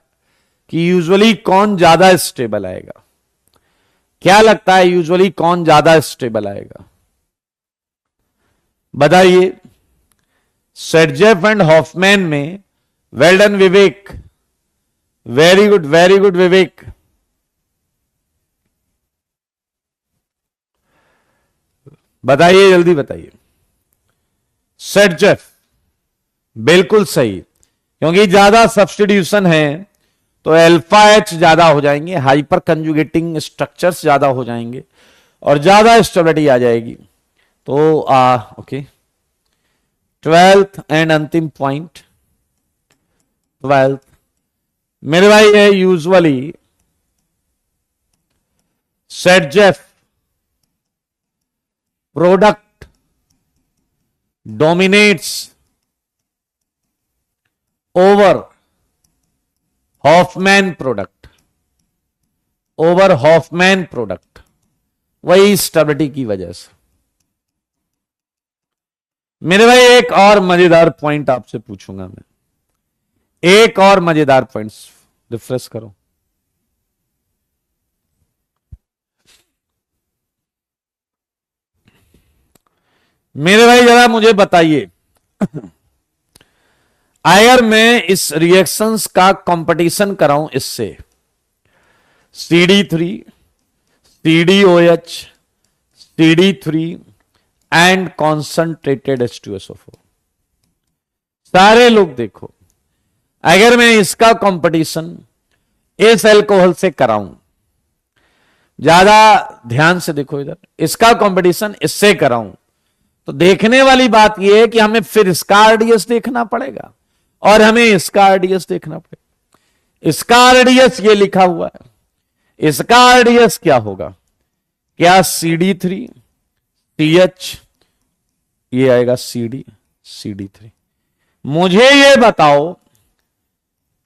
कि यूजुअली कौन ज्यादा स्टेबल आएगा? क्या लगता है यूजुअली कौन ज्यादा स्टेबल आएगा? बताइए। सेडजेफ एंड हॉफमैन में। वेल डन विवेक, वेरी गुड विवेक। बताइए, जल्दी बताइए। सेडजेफ, बिल्कुल सही, क्योंकि ज्यादा सब्स्टिट्यूशन है तो अल्फा H ज्यादा हो जाएंगे, हाइपर कंजुगेटिंग स्ट्रक्चर्स ज्यादा हो जाएंगे और ज्यादा स्टेबिलिटी आ जाएगी। तो ओके, 12th एंड अंतिम पॉइंट। 12th मेरे भाई है usually Saytzeff product dominates over Hofmann product, over Hofmann product, वही स्टेबिलिटी की वजह से। मेरे भाई एक और मजेदार पॉइंट आपसे पूछूंगा मैं, एक और मजेदार पॉइंट। रिफ्रेश करो। मेरे भाई जरा मुझे बताइए, अगर मैं इस रिएक्शंस का कंपटीशन कराऊं इससे, CD3, CDOH, CD3 and concentrated H2SO4, सारे लोग देखो, अगर मैं इसका कंपटीशन इस अल्कोहल से कराऊं, ज्यादा ध्यान से देखो इधर, इसका कंपटीशन इससे कराऊं, तो देखने वाली बात यह है कि हमें फिर इसका आरडीएस देखना पड़ेगा और हमें इसका आरडीएस देखना पड़ेगा। इसका आरडीएस ये लिखा हुआ है, इसका आरडीएस क्या होगा? क्या CD3 TH, ये आएगा CD3। मुझे ये बताओ,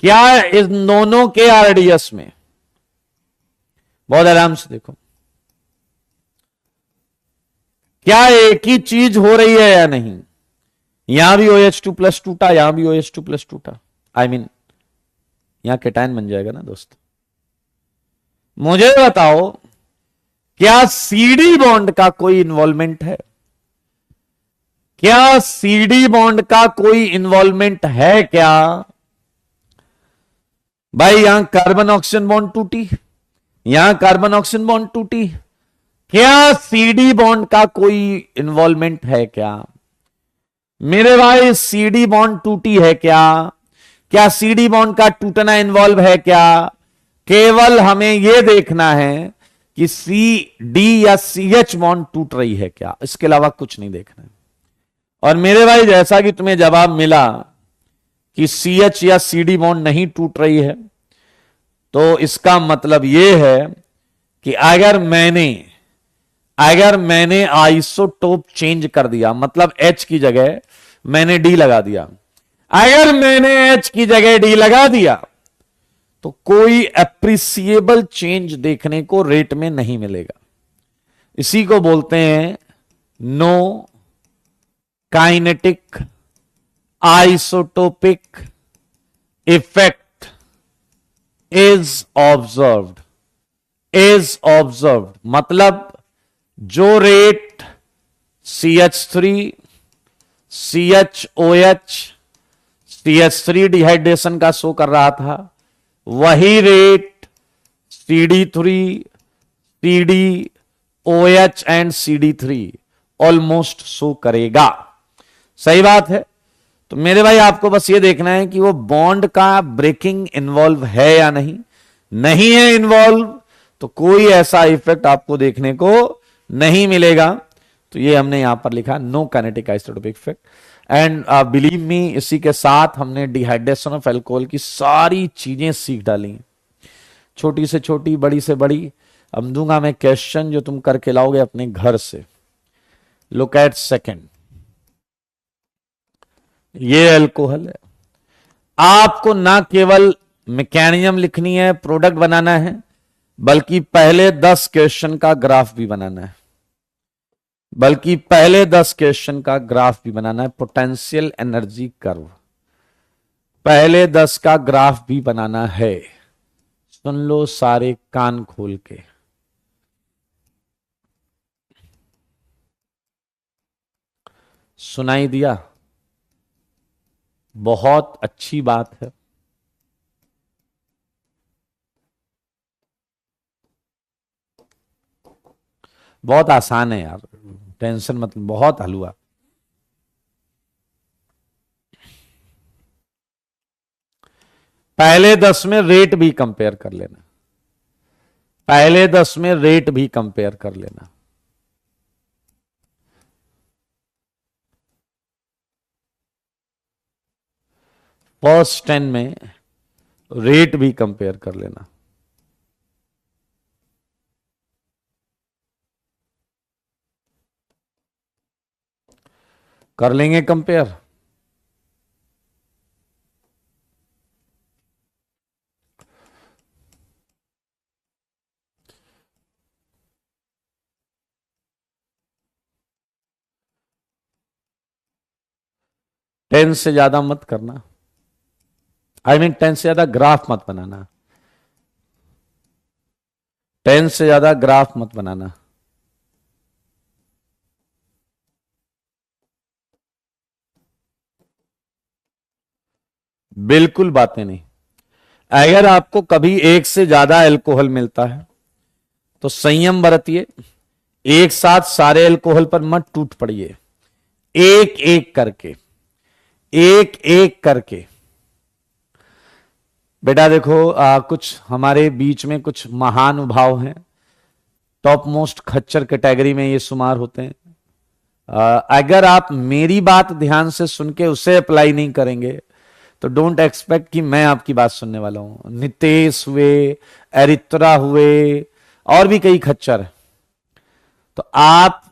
क्या इन दोनों के आरडीएस में, बहुत आराम से देखो, क्या एक ही चीज हो रही है या नहीं? यहां भी OH2+ टूटा, यहां भी OH2+ टूटा, आई मीन यहां केटायन बन जाएगा ना दोस्त। मुझे बताओ, क्या CD बॉन्ड का कोई इन्वॉल्वमेंट है? क्या CD बॉन्ड का कोई इन्वॉल्वमेंट है क्या? भाई यहां कार्बन ऑक्सीजन बॉन्ड टूटी, यहां कार्बन ऑक्सीजन बॉन्ड टूटी, क्या सीडी बॉन्ड का कोई इन्वॉल्वमेंट है क्या? मेरे भाई सीडी बॉन्ड टूटी है क्या? क्या सीडी बॉन्ड का टूटना इन्वॉल्व है क्या? केवल हमें यह देखना है कि सी डी या सी एच बॉन्ड टूट रही है क्या, इसके अलावा कुछ नहीं देखना है। और मेरे भाई जैसा कि तुम्हें जवाब मिला कि सी एच या सी डी बॉन्ड नहीं टूट रही है, तो इसका मतलब यह है कि अगर मैंने आइसोटोप चेंज कर दिया, मतलब H की जगह मैंने D लगा दिया, अगर मैंने H की जगह D लगा दिया तो कोई अप्रिसिएबल चेंज देखने को रेट में नहीं मिलेगा। इसी को बोलते हैं no kinetic isotopic effect is observed, मतलब जो rate CH3 CHOH CH3 dehydration का शो कर रहा था, वही rate CD3 CDOH and CD3 almost show करेगा। सही बात है। तो मेरे भाई आपको बस ये देखना है कि वो बॉन्ड का ब्रेकिंग इन्वॉल्व है या नहीं, नहीं है इन्वॉल्व तो कोई ऐसा इफेक्ट आपको देखने को नहीं मिलेगा। तो ये हमने यहां पर लिखा no kinetic isotopic effect. And believe me, इसी के साथ हमने डिहाइड्रेशन ऑफ अल्कोहल की सारी चीजें सीख डाली, छोटी से छोटी बड़ी से बड़ी। अब दूंगा मैं क्वेश्चन जो तुम करके लाओगे अपने घर से। लुक एट सेकेंड, ये अल्कोहल है। आपको ना केवल मैकेनिज्म लिखनी है, प्रोडक्ट बनाना है, बल्कि पहले 10 क्वेश्चन का ग्राफ भी बनाना है, पोटेंशियल एनर्जी कर्व पहले 10 का ग्राफ भी बनाना है। सुन लो सारे कान खोल के। सुनाई दिया? बहुत अच्छी बात है। बहुत आसान है यार, टेंशन मत, बहुत हलवा। पहले 10 में रेट भी कंपेयर कर लेना, फर्स्ट 10 में रेट भी कंपेयर कर लेना। कर लेंगे कंपेयर। टेन से ज्यादा मत करना, आई मीन 10 से ज्यादा ग्राफ मत बनाना, 10 से ज्यादा ग्राफ मत बनाना। बिल्कुल बातें नहीं। अगर आपको कभी एक से ज्यादा अल्कोहल मिलता है तो संयम बरतिए, एक साथ सारे अल्कोहल पर मत टूट पड़िए, एक एक करके। बेटा देखो, कुछ हमारे बीच में कुछ महानुभाव हैं, टॉप मोस्ट खच्चर कैटेगरी में ये शुमार होते हैं। अगर आप मेरी बात ध्यान से सुन के उसे अप्लाई नहीं करेंगे तो डोंट एक्सपेक्ट कि मैं आपकी बात सुनने वाला हूं। नितेश हुए, एरित्रा हुए, और भी कई खच्चर। तो आप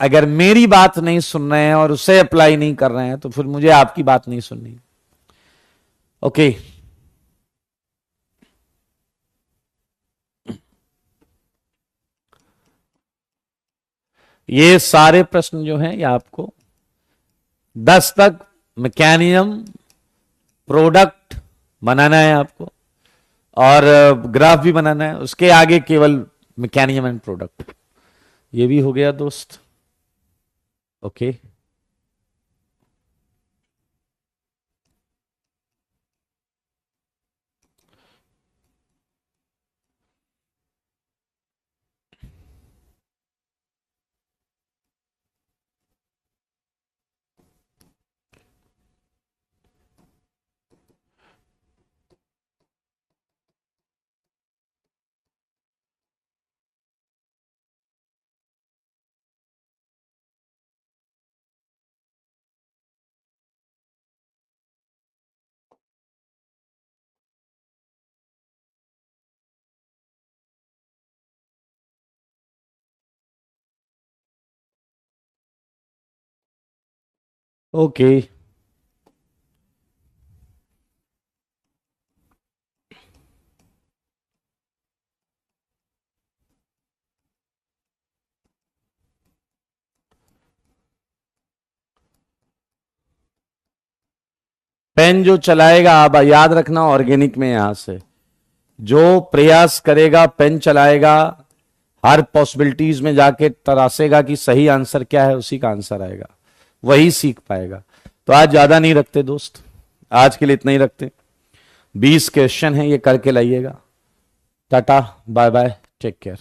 अगर मेरी बात नहीं सुन रहे हैं और उसे अप्लाई नहीं कर रहे हैं तो फिर मुझे आपकी बात नहीं सुननी। ओके, ये सारे प्रश्न जो हैं ये आपको 10 तक मैकेनिज्म प्रोडक्ट बनाना है आपको, और ग्राफ भी बनाना है। उसके आगे केवल मैकेनिज्म एंड प्रोडक्ट। ये भी हो गया दोस्त। ओके, ओके पेन जो चलाएगा, आप याद रखना ऑर्गेनिक में यहां से जो प्रयास करेगा, पेन चलाएगा, हर पॉसिबिलिटीज में जाके तरासेगा कि सही आंसर क्या है, उसी का आंसर आएगा, वही सीख पाएगा। तो आज ज्यादा नहीं रखते दोस्त, आज के लिए इतना ही रखते। 20 क्वेश्चन है, ये करके लाइएगा। Tata bye bye, take care.